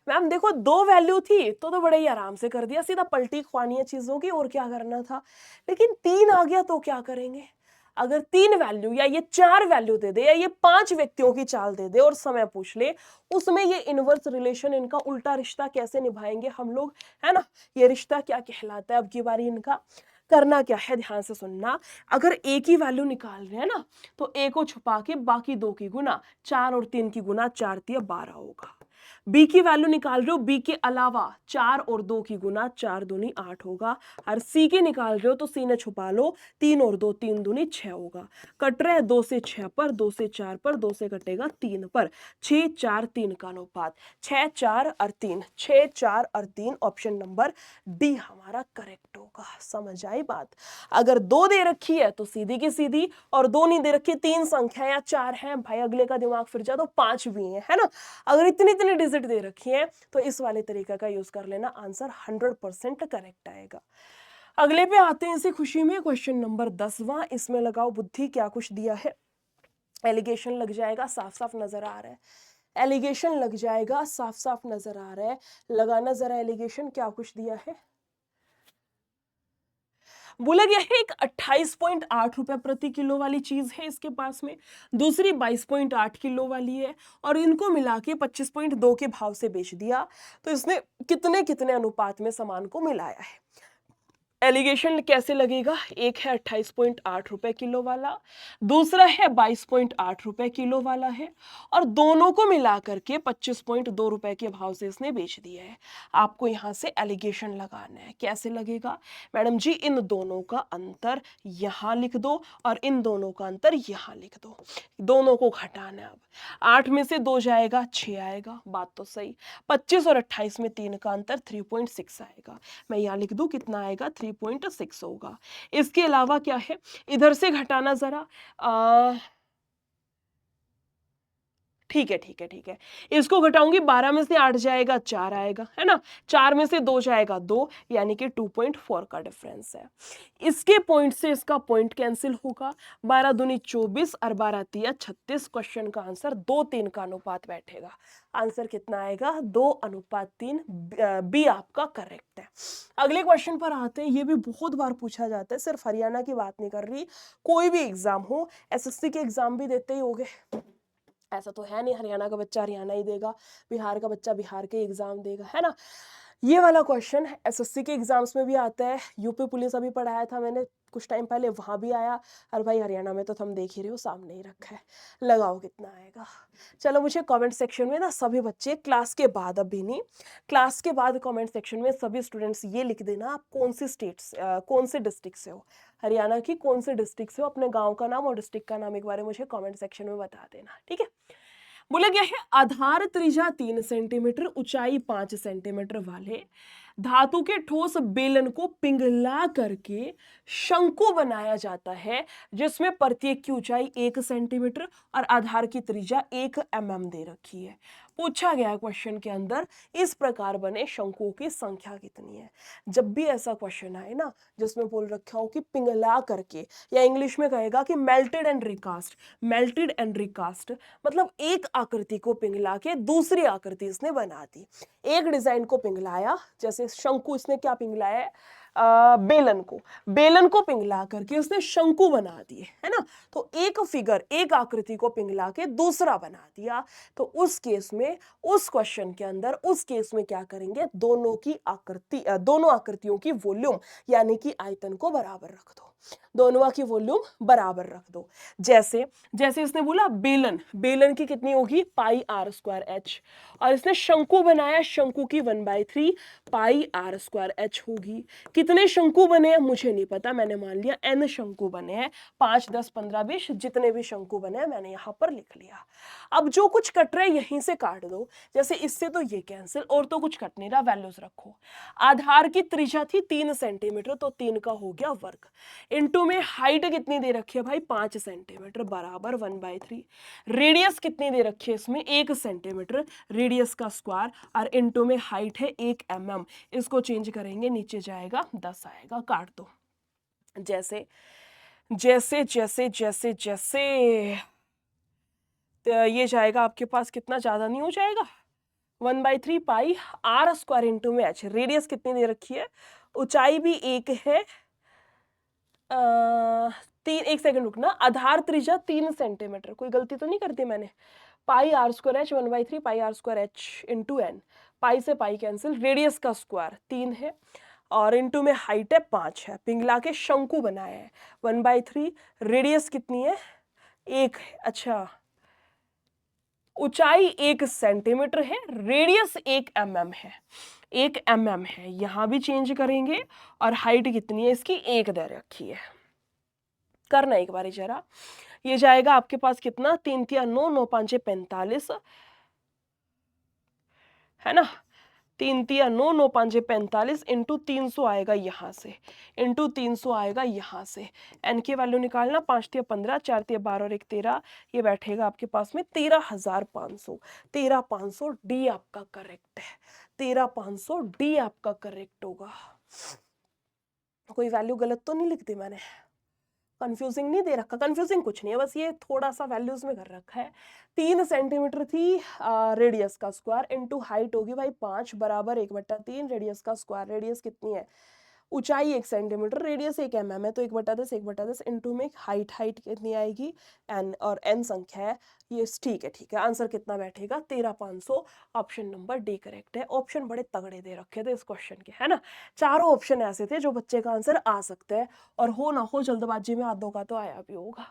मैम देखो 2 वैल्यू थी तो बड़े ही आराम से कर दिया, सीधा पलटी खुआनी है चीजों की, और क्या करना था, लेकिन 3 आ गया तो क्या करेंगे। अगर 3 वैल्यू या ये 4 वैल्यू दे दे या ये 5 व्यक्तियों की चाल दे दे और समय पूछ ले, उसमें ये इनवर्स रिलेशन, इनका उल्टा रिश्ता कैसे निभाएंगे हम लोग, है ना, ये रिश्ता क्या कहलाता है। अब की बारी इनका करना क्या है, ध्यान से सुनना। अगर ए की वैल्यू निकाल रहे हैं ना, तो ए को छुपा के बाकी 2 की गुना, 4 और 3 की गुना, 4 3 12 होगा। बी की वैल्यू निकाल रहे हो, बी के अलावा 4 और 2 की गुना, 4 दूनी 8 होगा। और सी के निकाल रहे हो तो सी ने छुपा लो, 3 और 2 3 दूनी 6 होगा। कट रहे 2 से 6 पर, 2 से 4 पर, 2 से कटेगा 3 पर, 6 4 3 का अनुपात 6 4 और 3, 6 4 और 3, ऑप्शन नंबर डी हमारा करेक्ट होगा। समझ आई बात। अगर 2 दे रखी है तो सीधी की सीधी, और 2 नहीं दे रखी, 3 संख्या या 4 है, भाई अगले का दिमाग फिर जा तो 5 भी है ना। अगर इतनी इतनी डिजिट दे रखी है तो इस वाले तरीके का यूज कर लेना, आंसर 100% करेक्ट आएगा। अगले पे आते हैं इसी खुशी में, क्वेश्चन नंबर 10वां, इसमें लगाओ बुद्धि, क्या कुछ दिया है। एलिगेशन लग जाएगा, साफ साफ नजर आ रहा है, एलिगेशन लग जाएगा, साफ साफ नजर आ रहा है, लगाना जरा एलिगेशन, क्या कुछ दिया है। बोला गया है एक 28.8 रुपए प्रति किलो वाली चीज है इसके पास में, दूसरी 22.8 किलो वाली है, और इनको मिला के 25.2 के भाव से बेच दिया, तो इसने कितने कितने अनुपात में सामान को मिलाया है। एलिगेशन कैसे लगेगा, एक है 28.8 रुपए किलो वाला, दूसरा है 22.8 रुपए किलो वाला है, और दोनों को मिला करके 25.2 रुपए के भाव से इसने बेच दिया है। आपको यहां से एलिगेशन लगाना है, कैसे लगेगा मैडम जी, इन दोनों का अंतर यहां लिख दो और इन दोनों का अंतर यहां लिख दो, दोनों को घटाना है। अब 8 में से 2 जाएगा, 6 आएगा, बात तो सही। 25 और 28 में 3 का अंतर 3.6 आएगा, मैं यहां लिख दूं कितना आएगा, 3.6 होगा। इसके अलावा क्या है, इधर से घटाना जरा, ठीक है ठीक है ठीक है, इसको घटाऊंगी, 12 में से 8 जाएगा, 4 आएगा, है ना, 4 में से 2 जाएगा, 2, यानी कि 2.4 का डिफरेंस है। इसके पॉइंट से इसका पॉइंट कैंसिल होगा, 12 दूनी 24 और 12 तिया 36, क्वेश्चन का आंसर 2:3 का अनुपात बैठेगा। आंसर कितना आएगा, 2:3, बी आपका करेक्ट है। अगले क्वेश्चन पर आते हैं, ये भी बहुत बार पूछा जाता है, सिर्फ हरियाणा की बात नहीं कर रही, कोई भी एग्जाम हो, एसएससी के एग्जाम भी देते ही होगे, ऐसा तो है नहीं हरियाणा का बच्चा हरियाणा ही देगा, बिहार का बच्चा बिहार के एग्जाम देगा, है ना। ये वाला क्वेश्चन एसएससी के एग्जाम्स में भी आता है, यूपी पुलिस अभी पढ़ाया था मैंने कुछ टाइम पहले, वहां भी आया, और भाई हरियाणा में तो तुम देख ही रहे हो, सामने ही रखा है, लगाओ कितना आएगा। चलो मुझे कमेंट सेक्शन में ना सभी बच्चे, क्लास के बाद, अभी नहीं, क्लास के बाद कमेंट सेक्शन में सभी स्टूडेंट्स ये लिख देना आप कौन सी कौन से डिस्ट्रिक्ट से हो, हरियाणा की कौन से डिस्ट्रिक्ट से हो, अपने गाँव का नाम और डिस्ट्रिक्ट का नाम एक बार मुझे कॉमेंट सेक्शन में बता देना, ठीक है। बोला गया है आधार त्रिज्या 3 सेंटीमीटर, ऊंचाई 5 सेंटीमीटर वाले धातु के ठोस बेलन को पिघला करके शंकु बनाया जाता है, जिसमें प्रत्येक की ऊंचाई 1 सेंटीमीटर और आधार की त्रिज्या 1 mm दे रखी है। पूछा गया क्वेश्चन के अंदर, इस प्रकार बने शंकुओं की संख्या कितनी है। जब भी ऐसा क्वेश्चन आए ना जिसमें बोल रखा हो कि पिघला करके, या इंग्लिश में कहेगा कि melted and recast, melted and recast मतलब एक आकृति को पिघला के दूसरी आकृति इसने बना दी। एक डिजाइन को पिघलाया, जैसे शंकु, इसने क्या पिघलाया है, बेलन को पिघला करके उसने शंकु बना दिए, है ना। तो एक फिगर, एक आकृति को पिघला के दूसरा बना दिया, तो उस केस में, उस क्वेश्चन के अंदर, उस केस में क्या करेंगे, दोनों आकृतियों की वॉल्यूम यानी कि आयतन को बराबर रख दो। दोनों की वॉल्यूम बराबर रख दो। जैसे जैसे इसने बोला बेलन, बेलन की कितनी होगी पाई आर स्क्वायर एच, और इसने शंकु बनाया, शंकु की 1/3 पाई आर स्क्वायर एच होगी। कितने शंकु बने हैं मुझे नहीं पता, मैंने मान लिया n शंकु बने हैं, 5 10 15 20 जितने भी शंकु बने हैं मैंने यहाँ पर लिख लिया। अब जो कुछ कट रहा है यहीं से काट दो, जैसे इससे तो ये कैंसिल, और तो कुछ कट नहीं रहा, वैल्यूज रखो। आधार की त्रिज्या थी 3 सेंटीमीटर, तो 3 का हो गया वर्ग, इनटू में हाइट कितनी दे रखी है भाई 5 सेंटीमीटर बराबर 1/3, रेडियस कितनी दे रखी है इसमें 1 सेंटीमीटर, रेडियस का स्क्वायर, और इनटू में हाइट है 1 mm, इसको चेंज करेंगे नीचे जाएगा 10 आएगा, काट दो। जैसे जैसे जैसे जैसे जैसे तो ये जाएगा आपके पास, कितना ज्यादा नहीं हो जाएगा 1/3 पाई आर स्क्वायर इंटू में एच, रेडियस कितनी दे रखी है, ऊंचाई भी एक है, तीन, एक सेकंड रुकना, आधार त्रिज्या 3 सेंटीमीटर, कोई गलती तो नहीं करती मैंने, pi R square H 1/3 pi R square H into N, pi से पाई कैंसिल, रेडियस का स्क्वायर 3 है, और इंटू में हाइट है 5 है, पिघला के शंकु बनाया है 1/3, रेडियस कितनी है 1 है, अच्छा ऊंचाई 1 सेंटीमीटर है, रेडियस 1 mm है, 1 mm है, यहां भी चेंज करेंगे, और हाइट कितनी है इसकी 1 दे रखी है। करना एक बार जरा, ये जाएगा आपके पास कितना 3 3 9 9 5 45 है ना, 3 3 9 9 5 45 इंटू 300 आएगा यहाँ से, इंटू 300 आएगा यहाँ से, एन की वैल्यू निकालना, 5 3 15 4 3 12 और 1 13, ये बैठेगा आपके पास में 13,500, 13,500 डी आपका करेक्ट है, 13,500 डी आपका करेक्ट होगा। कोई वैल्यू गलत तो नहीं लिख दी मैंने, कंफ्यूजिंग नहीं दे रखा, कंफ्यूजिंग कुछ नहीं है, बस ये थोड़ा सा वैल्यूज में कर रखा है। 3 सेंटीमीटर थी रेडियस का स्क्वायर, इनटू हाइट होगी भाई 5 बराबर 1/3 रेडियस का स्क्वायर, रेडियस कितनी है, ऊंचाई 1 सेंटीमीटर, रेडियस 1 mm है, तो 1/10 इंटू में हाइट, हाइट कितनी आएगी n, और n संख्या है ये, ठीक है ठीक है, आंसर कितना बैठेगा 13,500, ऑप्शन नंबर डी करेक्ट है। ऑप्शन बड़े तगड़े दे रखे थे इस क्वेश्चन के, है ना, चारों ऑप्शन ऐसे थे जो बच्चे का आंसर आ सकता है, और हो ना हो जल्दबाजी में आधों का तो आया भी होगा।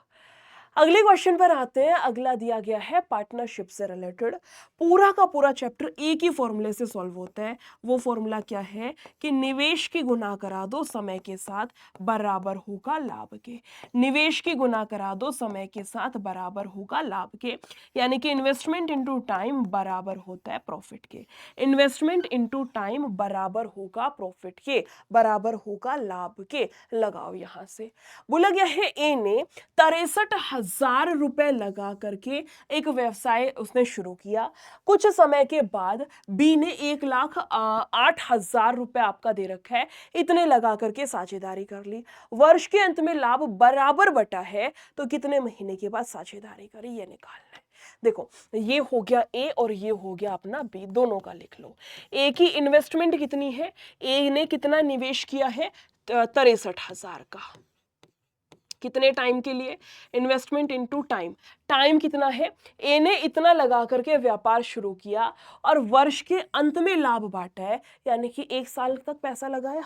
अगले क्वेश्चन पर आते हैं। अगला दिया गया है पार्टनरशिप से रिलेटेड, पूरा का पूरा चैप्टर एक ही फॉर्मूले से सॉल्व होता है। वो फॉर्मूला क्या है कि निवेश की गुना करा दो समय के साथ बराबर होगा लाभ के, निवेश की गुना करा दो समय के साथ बराबर होगा लाभ के, यानी कि इन्वेस्टमेंट इनटू टाइम बराबर होता है प्रॉफिट के, इन्वेस्टमेंट इनटू टाइम बराबर होगा प्रॉफिट के, बराबर होगा लाभ के। लगाओ यहां से, बोला गया है ए ने 63,000 रुपए लगा करके एक व्यवसाय उसने शुरू किया, कुछ समय के बाद बी ने 1,08,000 रुपए आपका दे रखा है, इतने लगा करके साझेदारी कर ली, वर्ष के अंत में लाभ बराबर बटा है, तो कितने महीने के बाद साझेदारी करी ये निकालना है। देखो ये हो गया ए और ये हो गया अपना बी, दोनों का लिख लो। ए की इन्वेस्टमेंट कितनी है, ए ने कितना निवेश किया है 63,000 का, कितने टाइम के लिए, इन्वेस्टमेंट इनटू टाइम, टाइम कितना है, ए ने इतना लगा करके व्यापार शुरू किया और वर्ष के अंत में लाभ बांटा है, यानी कि 1 साल तक पैसा लगाया,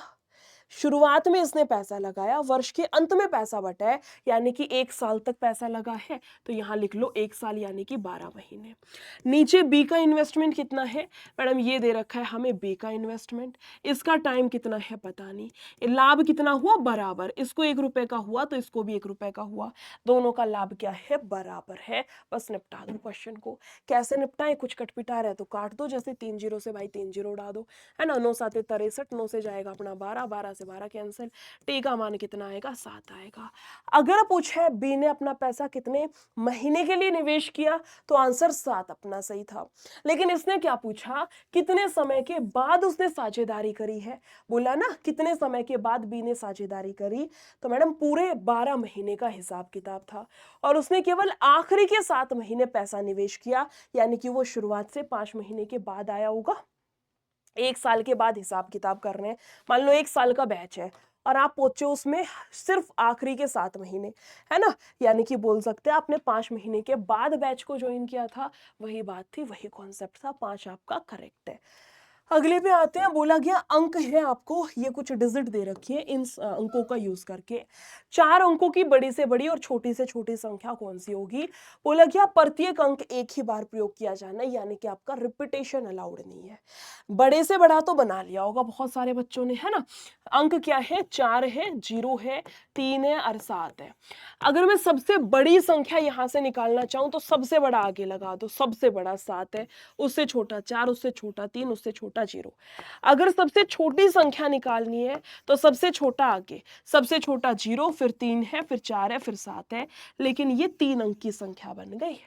शुरुआत में इसने पैसा लगाया, वर्ष के अंत में पैसा बटा है, यानी कि 1 साल तक पैसा लगा है, तो यहां लिख लो 1 साल यानी कि 12 महीने। नीचे बी का इन्वेस्टमेंट कितना है, मैडम ये दे रखा है हमें बी का इन्वेस्टमेंट, इसका टाइम कितना है पता नहीं, लाभ कितना हुआ बराबर, इसको 1 रुपए का हुआ तो इसको भी 1 रुपए का हुआ, दोनों का लाभ क्या है बराबर है। बस निपटा दो क्वेश्चन को, कैसे निपटाएं, कुछ कटपिटार है तो काट दो, जैसे 3 जीरो से भाई 3 जीरो उड़ा दो, है ना, 9 7 63, 9 से जाएगा अपना 12, 12 से 12 कैंसिल, टी का मान कितना आएगा 7 आएगा। अगर पूछे बी ने अपना पैसा कितने महीने के लिए निवेश किया, तो आंसर 7 अपना सही था, लेकिन इसने क्या पूछा कितने समय के बाद उसने साझेदारी करी है, बोला ना कितने समय के बाद बी ने साझेदारी करी, तो मैडम पूरे 12 महीने का हिसाब किताब था, और उसने केवल आखिरी के 7 महीने पैसा निवेश किया, यानी कि वो शुरुआत से 5 महीने के बाद आया होगा। 1 साल के बाद हिसाब किताब कर रहे हैं, मान लो 1 साल का बैच है और आप पहुंचे उसमें सिर्फ आखिरी के 7 महीने, है ना, यानी कि बोल सकते हैं आपने 5 महीने के बाद बैच को ज्वाइन किया था, वही बात थी, वही कॉन्सेप्ट था, 5 आपका करेक्ट है। अगले पे आते हैं। बोला गया अंक है आपको, ये कुछ डिजिट दे रखी है, इन अंकों का यूज करके 4 अंकों की बड़ी से बड़ी और छोटी से छोटी संख्या कौन सी होगी। बोला गया प्रत्येक अंक एक ही बार प्रयोग किया जाना है, यानी कि आपका रिपीटेशन अलाउड नहीं है। बड़े से बड़ा तो बना लिया होगा बहुत सारे बच्चों ने, है ना। अंक क्या है, 4 है, 0 है, 3 है और 7 है। अगर मैं सबसे बड़ी संख्या यहां से निकालना चाहूं तो सबसे बड़ा आगे लगा दो, सबसे बड़ा 7 है, उससे छोटा 4, उससे छोटा 3, उससे छोटा 0। अगर सबसे छोटी संख्या निकालनी है तो सबसे छोटा आगे, सबसे छोटा 0, फिर 3 है, फिर 4 है, फिर 7 है। लेकिन ये 3 अंक की संख्या बन गई,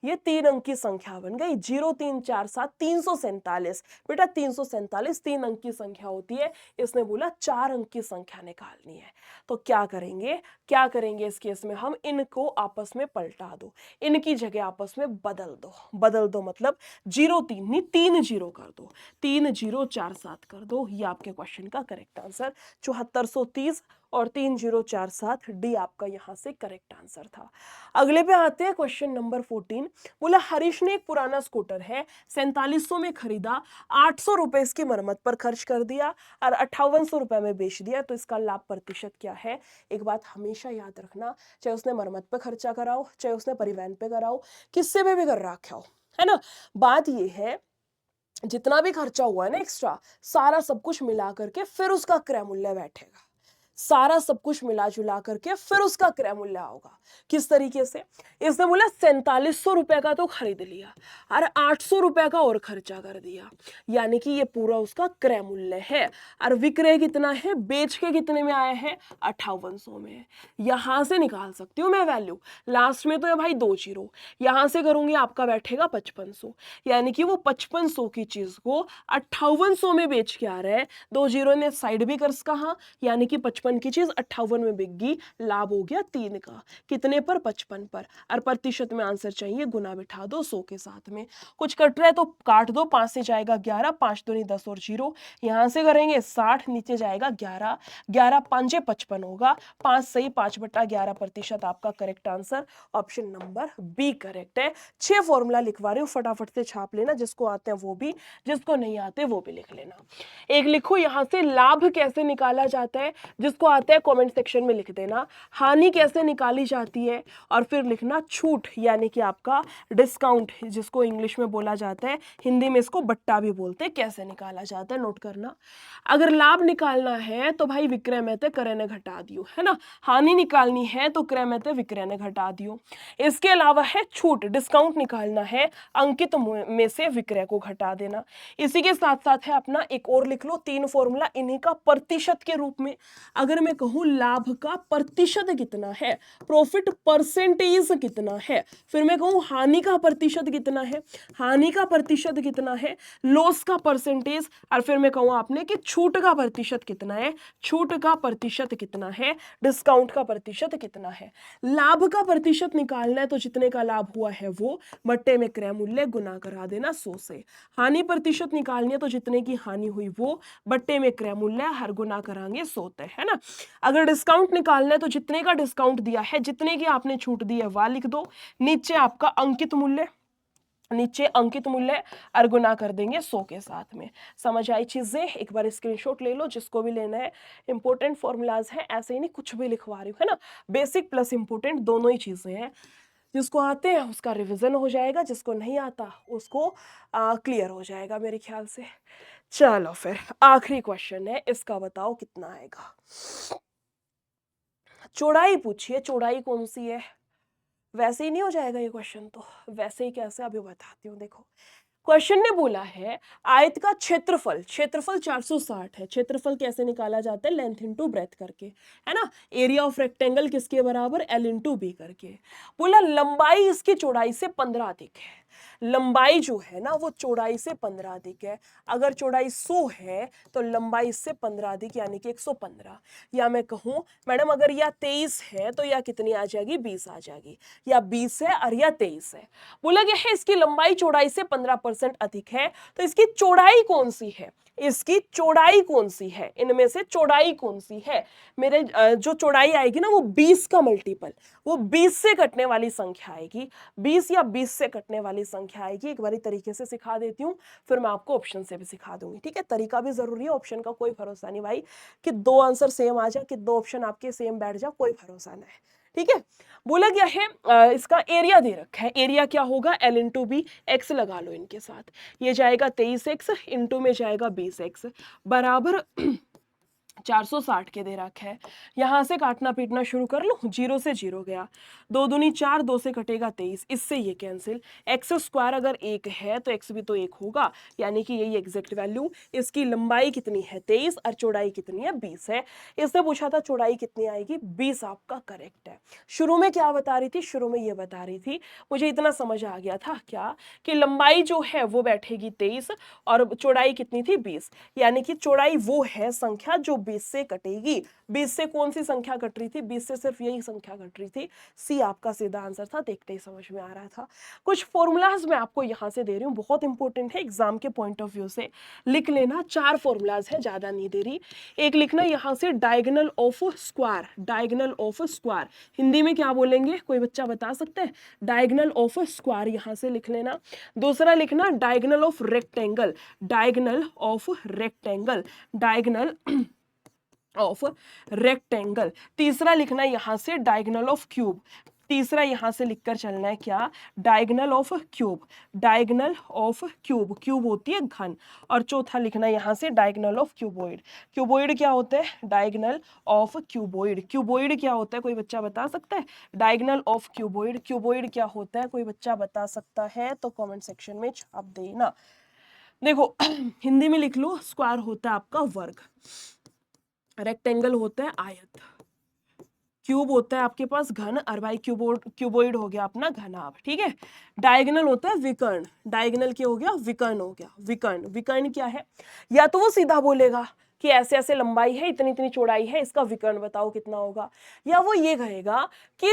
ये 3 अंक की संख्या बन गई। 0 3 4 7 347। बेटा 347 3 अंक की संख्या होती है। इसने बोला 4 अंक की संख्या निकालनी है, तो क्या करेंगे, क्या करेंगे इस केस में, हम इनको आपस में पलटा दो, इनकी जगह आपस में बदल दो। बदल दो मतलब 0 3 नहीं, 3 0 कर दो, 3 0 4 7 कर दो। ये आपके क्वेश्चन का करेक्ट आंसर 7430 और 3 0 4 7 डी आपका यहां से करेक्ट आंसर था। अगले पे आते हैं क्वेश्चन नंबर 14। बोला हरीश ने एक पुराना स्कूटर है 4700 में खरीदा, 800 रुपए इसकी मरम्मत पर खर्च कर दिया और 5800 रुपए में बेच दिया, तो इसका लाभ प्रतिशत क्या है। एक बात हमेशा याद रखना, चाहे उसने मरम्मत पे खर्चा कराओ, चाहे उसने परिवहन पे कराओ, किससे भी कर रखा हो, है ना। बात ये है जितना भी खर्चा हुआ है ना एक्स्ट्रा, सारा सब कुछ मिला करके फिर उसका क्रय मूल्य बैठेगा, सारा सब कुछ मिला जुला करके फिर उसका क्रय मूल्य होगा। किस तरीके से, इसने बोला 4700 रुपए का तो खरीद लिया और 800 रुपए का और खर्चा कर दिया, यानी कि ये पूरा उसका क्रय मूल्य है। और विक्रय कितना है, बेच के कितने में आया है, 5800 में। यहां से निकाल सकती हूँ मैं वैल्यू, लास्ट में तो है भाई 2 जीरो, यहां से करूंगी आपका बैठेगा 5500, यानी कि वो 5500 की चीज को 5800 में बेच के आ रहा है। 2 जीरो ने साइड भी कर कहा, यानी कि 55 की चीज 58 में बिक गई, लाभ हो गया 3 का, कितने पर, 55 पर। और प्रतिशत में आंसर चाहिए, गुना बिठा दो 100 के साथ में, कुछ कट रहा है तो काट दो, 5 से जाएगा 11, 5 दूनी 10 और 0, यहां से करेंगे 60, नीचे जाएगा 11, 11 5 55 होगा, 5 सही 5/11 प्रतिशत आपका correct answer, option number B correct है। 6 फॉर्मूला लिखवा रही हूँ, फटाफट से छाप लेना, जिसको आते हैं वो भी, जिसको नहीं आते वो भी लिख लेना। एक लिखो यहां से लाभ कैसे निकाला जाता है, जिसको आता है कमेंट सेक्शन में लिख देना। हानि कैसे निकाली जाती है, और फिर लिखना छूट यानी कि आपका डिस्काउंट, जिसको इंग्लिश में बोला जाता है, हिंदी में इसको बट्टा भी बोलते हैं, कैसे निकाला जाता है नोट करना। अगर लाभ निकालना है तो भाई विक्रय में से क्रय ने घटा दियो, है ना। हानि निकालनी है तो क्रय में से विक्रय ने घटा दियो। इसके अलावा है छूट, डिस्काउंट निकालना है अंकित में से विक्रय को घटा देना। इसी के साथ साथ है अपना एक और लिख लो 3 फॉर्मूला, इन्हीं का प्रतिशत के रूप में। अगर मैं कहूं लाभ का प्रतिशत कितना है, प्रॉफिट परसेंटेज कितना है, फिर मैं कहूं हानि का प्रतिशत कितना है, हानि का प्रतिशत कितना है, लॉस का परसेंटेज, और फिर मैं कहूं आपने कि छूट का प्रतिशत कितना है, छूट का प्रतिशत कितना है, डिस्काउंट का प्रतिशत कितना है। लाभ का प्रतिशत निकालना है तो जितने का लाभ हुआ है वो बट्टे में क्रय मूल्य गुना करा देना 100 से। हानि प्रतिशत निकालनी है तो जितने की हानि हुई वो बट्टे में क्रय मूल्य हर गुना कराएंगे 100 तय, है ना। अगर डिस्काउंट निकालना है तो जितने का डिस्काउंट दिया है, जितने की आपने छूट दी है वह लिख दो, नीचे आपका अंकित मूल्य, नीचे अंकित मूल्य और गुना कर देंगे 100 के साथ में। समझ आई चीजें, एक बार स्क्रीनशॉट ले लो जिसको भी लेना है। इंपॉर्टेंट फॉर्मूलाज हैं, ऐसे ही नहीं कुछ भी लिखवा रही हूँ, है ना। बेसिक प्लस इंपॉर्टेंट दोनों ही चीजें हैं, जिसको आते हैं उसका रिवीजन हो जाएगा, जिसको नहीं आता उसको क्लियर हो जाएगा मेरे ख्याल से। चलो फिर आखिरी क्वेश्चन है, इसका बताओ कितना आएगा। चौड़ाई पूछिए, चौड़ाई कौन सी है, वैसे ही नहीं हो जाएगा ये क्वेश्चन, तो वैसे ही कैसे अभी बताती हूँ। देखो क्वेश्चन ने बोला है आयत का क्षेत्रफल, क्षेत्रफल 460 है, क्षेत्रफल कैसे निकाला जाता है, लेंथ इनटू ब्रेथ करके, है ना। एरिया ऑफ रेक्टेंगल किसके बराबर, एल इनटू बी करके। बोला लंबाई इसकी चौड़ाई से 15 अधिक है, लंबाई जो है ना वो चौड़ाई से 15 अधिक है। अगर चौड़ाई 100 है तो लंबाई इससे 15 अधिक यानी कि 115। या मैं कहूं मैडम अगर या 23 है तो या कितनी आ जाएगी, 20 आ जाएगी, या 20 है और या 23 है। बोला गया है इसकी लंबाई चौड़ाई से 15% 5% अधिक है, तो इसकी चौड़ाई कौन सी है, इसकी चौड़ाई कौन सी है, इनमें से चौड़ाई कौन सी है। मेरे जो चौड़ाई आएगी ना वो 20 का मल्टीपल, वो 20 से कटने वाली संख्या आएगी, 20 या 20 से कटने वाली संख्या आएगी। एक बारी तरीके से सिखा देती हूँ, फिर मैं आपको ऑप्शन से भी सिखा दूंगी, ठीक है। तरीका भी जरूरी है, ऑप्शन का कोई भरोसा नहीं भाई कि 2 आंसर सेम आ जाए, कि 2 ऑप्शन आपके सेम बैठ जाए, कोई भरोसा नहीं है, ठीक है। बोला गया है इसका एरिया दे रखा है, एरिया क्या होगा, L इंटू बी, एक्स लगा लो इनके साथ, ये जाएगा 23x इंटू में जाएगा 20x बराबर 460 के दे रखा है। यहां से काटना पीटना शुरू कर लो, 0 से 0 गया, 2 दूनी 4, 2 से कटेगा 23, इससे ये कैंसिल। एक्स स्क्वायर अगर 1 है तो एक्स भी तो 1 होगा, यानी कि यही एग्जैक्ट वैल्यू। इसकी लंबाई कितनी है 23 और चौड़ाई कितनी है 20 है। इसने पूछा था चौड़ाई कितनी आएगी, 20 आपका करेक्ट है। शुरू में क्या बता रही थी, शुरू में ये बता रही थी, मुझे इतना समझ आ गया था क्या, कि लंबाई जो है वो बैठेगी 23 और चौड़ाई कितनी थी 20, यानी कि चौड़ाई वो है संख्या जो 20 से कटेगी। 20 से कौन सी संख्या कट रही थी, 20 से सिर्फ यही संख्या कट रही थी। सी आपका सीधा आंसर था, देखते ही समझ में आ रहा था। कुछ फॉर्मूलाज मैं आपको यहां से दे रही हूँ, बहुत इंपॉर्टेंट है एग्जाम के पॉइंट ऑफ व्यू से, लिख लेना। 4 फॉर्मूलाज है, ज्यादा नहीं दे रही। एक लिखना यहां से diagonal of square, diagonal of square Hindi में क्या बोलेंगे, कोई बच्चा बता सकता है, डायगोनल ऑफ स्क्वायर यहां से लिख लेना। दूसरा लिखना diagonal of rectangle, diagonal of rectangle, diagonal of rectangle. तीसरा लिखना यहां से डायगोनल ऑफ क्यूब, तीसरा यहां से लिखकर चलना है क्या, diagonal of cube, diagonal of cube, cube होती है घन। और चौथा लिखना यहां से डायगोनल ऑफ क्यूबॉइड, क्यूबॉइड क्या होता है, डायगोनल ऑफ क्यूबॉइड, क्यूबॉइड क्या होता है, कोई बच्चा बता सकता है, डायगोनल ऑफ क्यूबॉइड, क्यूबॉइड क्या होता है, कोई बच्चा बता सकता है तो कमेंट सेक्शन में छाप देना। देखो हिंदी में लिख लो, स्क्वायर होता है आपका वर्ग, रेक्टेंगल होता है आयत, क्यूब होता है आपके पास घन, और भाई क्यूबॉइड हो गया अपना घनाभ, ठीक है। डायगोनल होता है विकर्ण, डायगोनल क्या हो गया, विकर्ण हो गया, विकर्ण। विकर्ण क्या है, या तो वो सीधा बोलेगा कि ऐसे ऐसे लंबाई है, इतनी इतनी चौड़ाई है, इसका विकर्ण बताओ कितना होगा, या वो ये कहेगा कि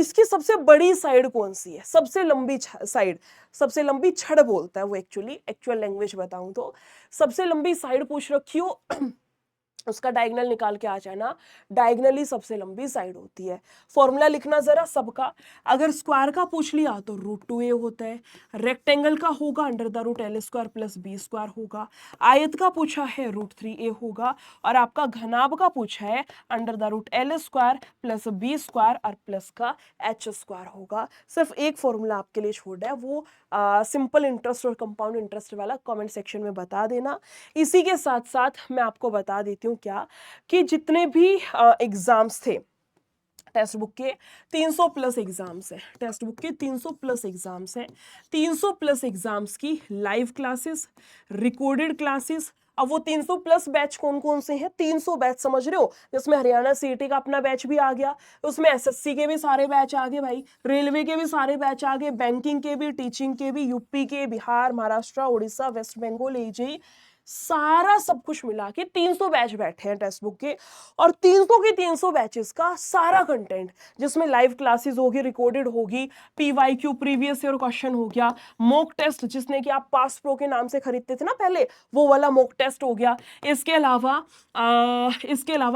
इसकी सबसे बड़ी साइड कौन सी है, सबसे लंबी साइड, सबसे लंबी छड़ बोलता है वो, एक्चुअल लैंग्वेज बताऊं तो सबसे लंबी साइड पूछ रखी हो उसका डायगोनल निकाल के आ जाना, डायगोनल ही सबसे लंबी साइड होती है। फॉर्मूला लिखना जरा सबका, अगर स्क्वायर का पूछ लिया तो √2a होता है, रेक्टेंगल का होगा √L² प्लस b² होगा, आयत का पूछा है √3a होगा, और आपका घनाभ का पूछा है √L² प्लस b² और प्लस का h² होगा। सिर्फ एक फॉर्मूला आपके लिए छोड़ है, वो सिंपल इंटरेस्ट और कंपाउंड इंटरेस्ट वाला, कमेंट सेक्शन में बता देना। इसी के साथ साथ मैं आपको बता देती हूँ क्या, कि जितने भी एग्जाम्स थे टेक्स्ट बुक के, 300 प्लस एग्जाम्स हैं, टेक्स्ट बुक के 300 प्लस एग्जाम्स हैं, 300 प्लस एग्जाम्स की लाइव क्लासेस, रिकॉर्डेड क्लासेस। अब वो 300 प्लस बैच कौन कौन से हैं, 300 बैच समझ रहे हो, जिसमें हरियाणा सीईटी का अपना बैच भी आ गया, उसमें एसएससी के भी सारे बैच आ गए भाई, रेलवे के भी सारे बैच आ गए, बैंकिंग के भी, टीचिंग के भी, यूपी के, बिहार, महाराष्ट्र, उड़ीसा, वेस्ट बंगाल, एजेई, सारा सब कुछ मिला के 300 बैच बैठे हैं टेक्स्ट बुक के। और 300 के 300 बैचेस का सारा कंटेंट, जिसमें लाइव क्लासेस होगी, रिकॉर्डेड होगी, पीवाईक्यू प्रीवियस ईयर क्वेश्चन हो गया, मॉक टेस्ट जिसने कि आप पास प्रो के नाम से खरीदते थे ना पहले, वो वाला मॉक टेस्ट हो गया। इसके अलावा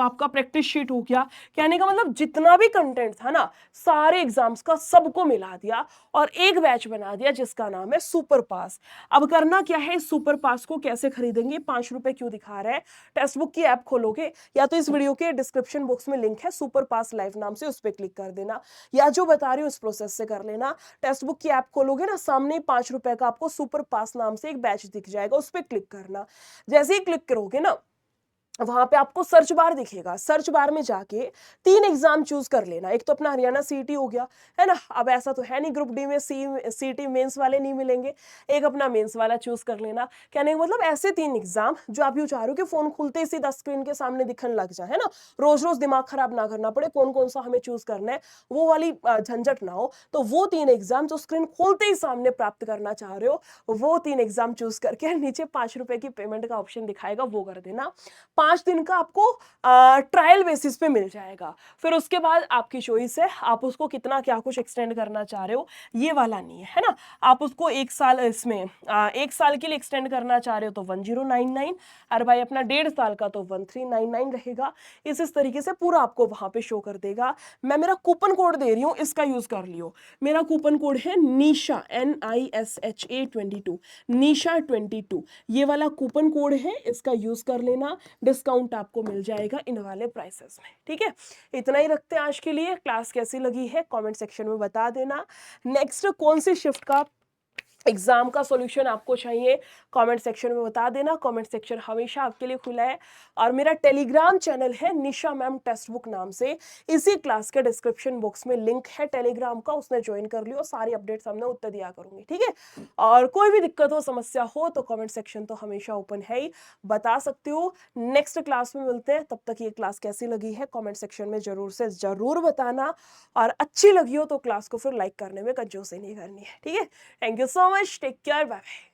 आपका प्रैक्टिस शीट हो गया। कहने का मतलब जितना भी कंटेंट था ना, सारे एग्जाम्स का सबको मिला दिया और एक बैच बना दिया जिसका नाम है सुपर पास। अब करना क्या है, इस सुपर पास को कैसे खरीदेंगे, 5 रुपए क्यों दिखा रहा है, टेक्स्ट बुक की ऐप खोलोगे, या तो इस वीडियो के डिस्क्रिप्शन बॉक्स में लिंक है सुपर पास लाइव नाम से, उस पर क्लिक कर देना, या जो बता रही हूँ उस प्रोसेस से कर लेना। टेक्स्ट बुक की ऐप खोलोगे ना, सामने 5 रुपए का आपको सुपर पास नाम से एक बैच दिख जाएगा, उस पर क्लिक करना। जैसे ही क्लिक करोगे ना, वहां पे आपको सर्च बार दिखेगा, सर्च बार में जाके 3 एग्जाम चूज कर लेना। एक तो अपना हरियाणा सीईटी हो गया है ना, अब ऐसा तो है नहीं ग्रुप डी में सीईटी मेंस वाले नहीं मिलेंगे, एक अपना मेंस वाला चूज कर लेना। कहने का मतलब ऐसे 3 एग्जाम जो आप यूं चाह रहे हो कि फोन खुलते ही सीधा स्क्रीन के सामने दिखने लग जाए, है ना, रोज रोज दिमाग खराब ना करना पड़े कौन कौन सा हमें चूज करना है, वो वाली झंझट ना हो। तो वो 3 एग्जाम जो स्क्रीन खोलते ही सामने प्राप्त करना चाह रहे हो, वो 3 एग्जाम चूज करके नीचे 5 रुपए की पेमेंट का ऑप्शन दिखाएगा, वो कर देना। 5 दिन का आपको ट्रायल बेसिस पे मिल जाएगा। फिर उसके बाद आपकी चॉइस है, आप उसको कितना क्या कुछ एक्सटेंड करना चाह रहे हो, ये वाला नहीं है, है ना। आप उसको 1 साल इसमें 1 साल के लिए एक्सटेंड करना चाह रहे हो तो 1099, और भाई अपना 1.5 साल का तो 1399 रहेगा। इस तरीके से पूरा आपको वहां पे शो कर देगा। मैं मेरा कूपन कोड दे रही हूँ, इसका यूज कर लियो। मेरा कूपन कोड है निशा NISHA 22, निशा 22, ये वाला कूपन कोड है, इसका यूज कर लेना, डिस्काउंट आपको मिल जाएगा इन वाले प्राइसेस में। ठीक है, इतना ही रखते हैं आज के लिए। क्लास कैसी लगी है कमेंट सेक्शन में बता देना। नेक्स्ट कौन सी शिफ्ट का एग्जाम का सॉल्यूशन आपको चाहिए कमेंट सेक्शन में बता देना। कमेंट सेक्शन हमेशा आपके लिए खुला है। और मेरा टेलीग्राम चैनल है निशा मैम टेक्स्ट बुक नाम से, इसी क्लास के डिस्क्रिप्शन बॉक्स में लिंक है टेलीग्राम का, उसने ज्वाइन कर लियो, सारी अपडेट्स हमने उत्तर दिया करूंगी। ठीक है, और कोई भी दिक्कत हो समस्या हो तो कमेंट सेक्शन तो हमेशा ओपन है ही, बता सकते हो। नेक्स्ट क्लास में मिलते हैं, तब तक ये क्लास कैसी लगी है कमेंट सेक्शन में जरूर से जरूर बताना, और अच्छी लगी हो तो क्लास को फिर लाइक करने में कंजूसी नहीं करनी है। ठीक है, thank you so much, take care, bye bye.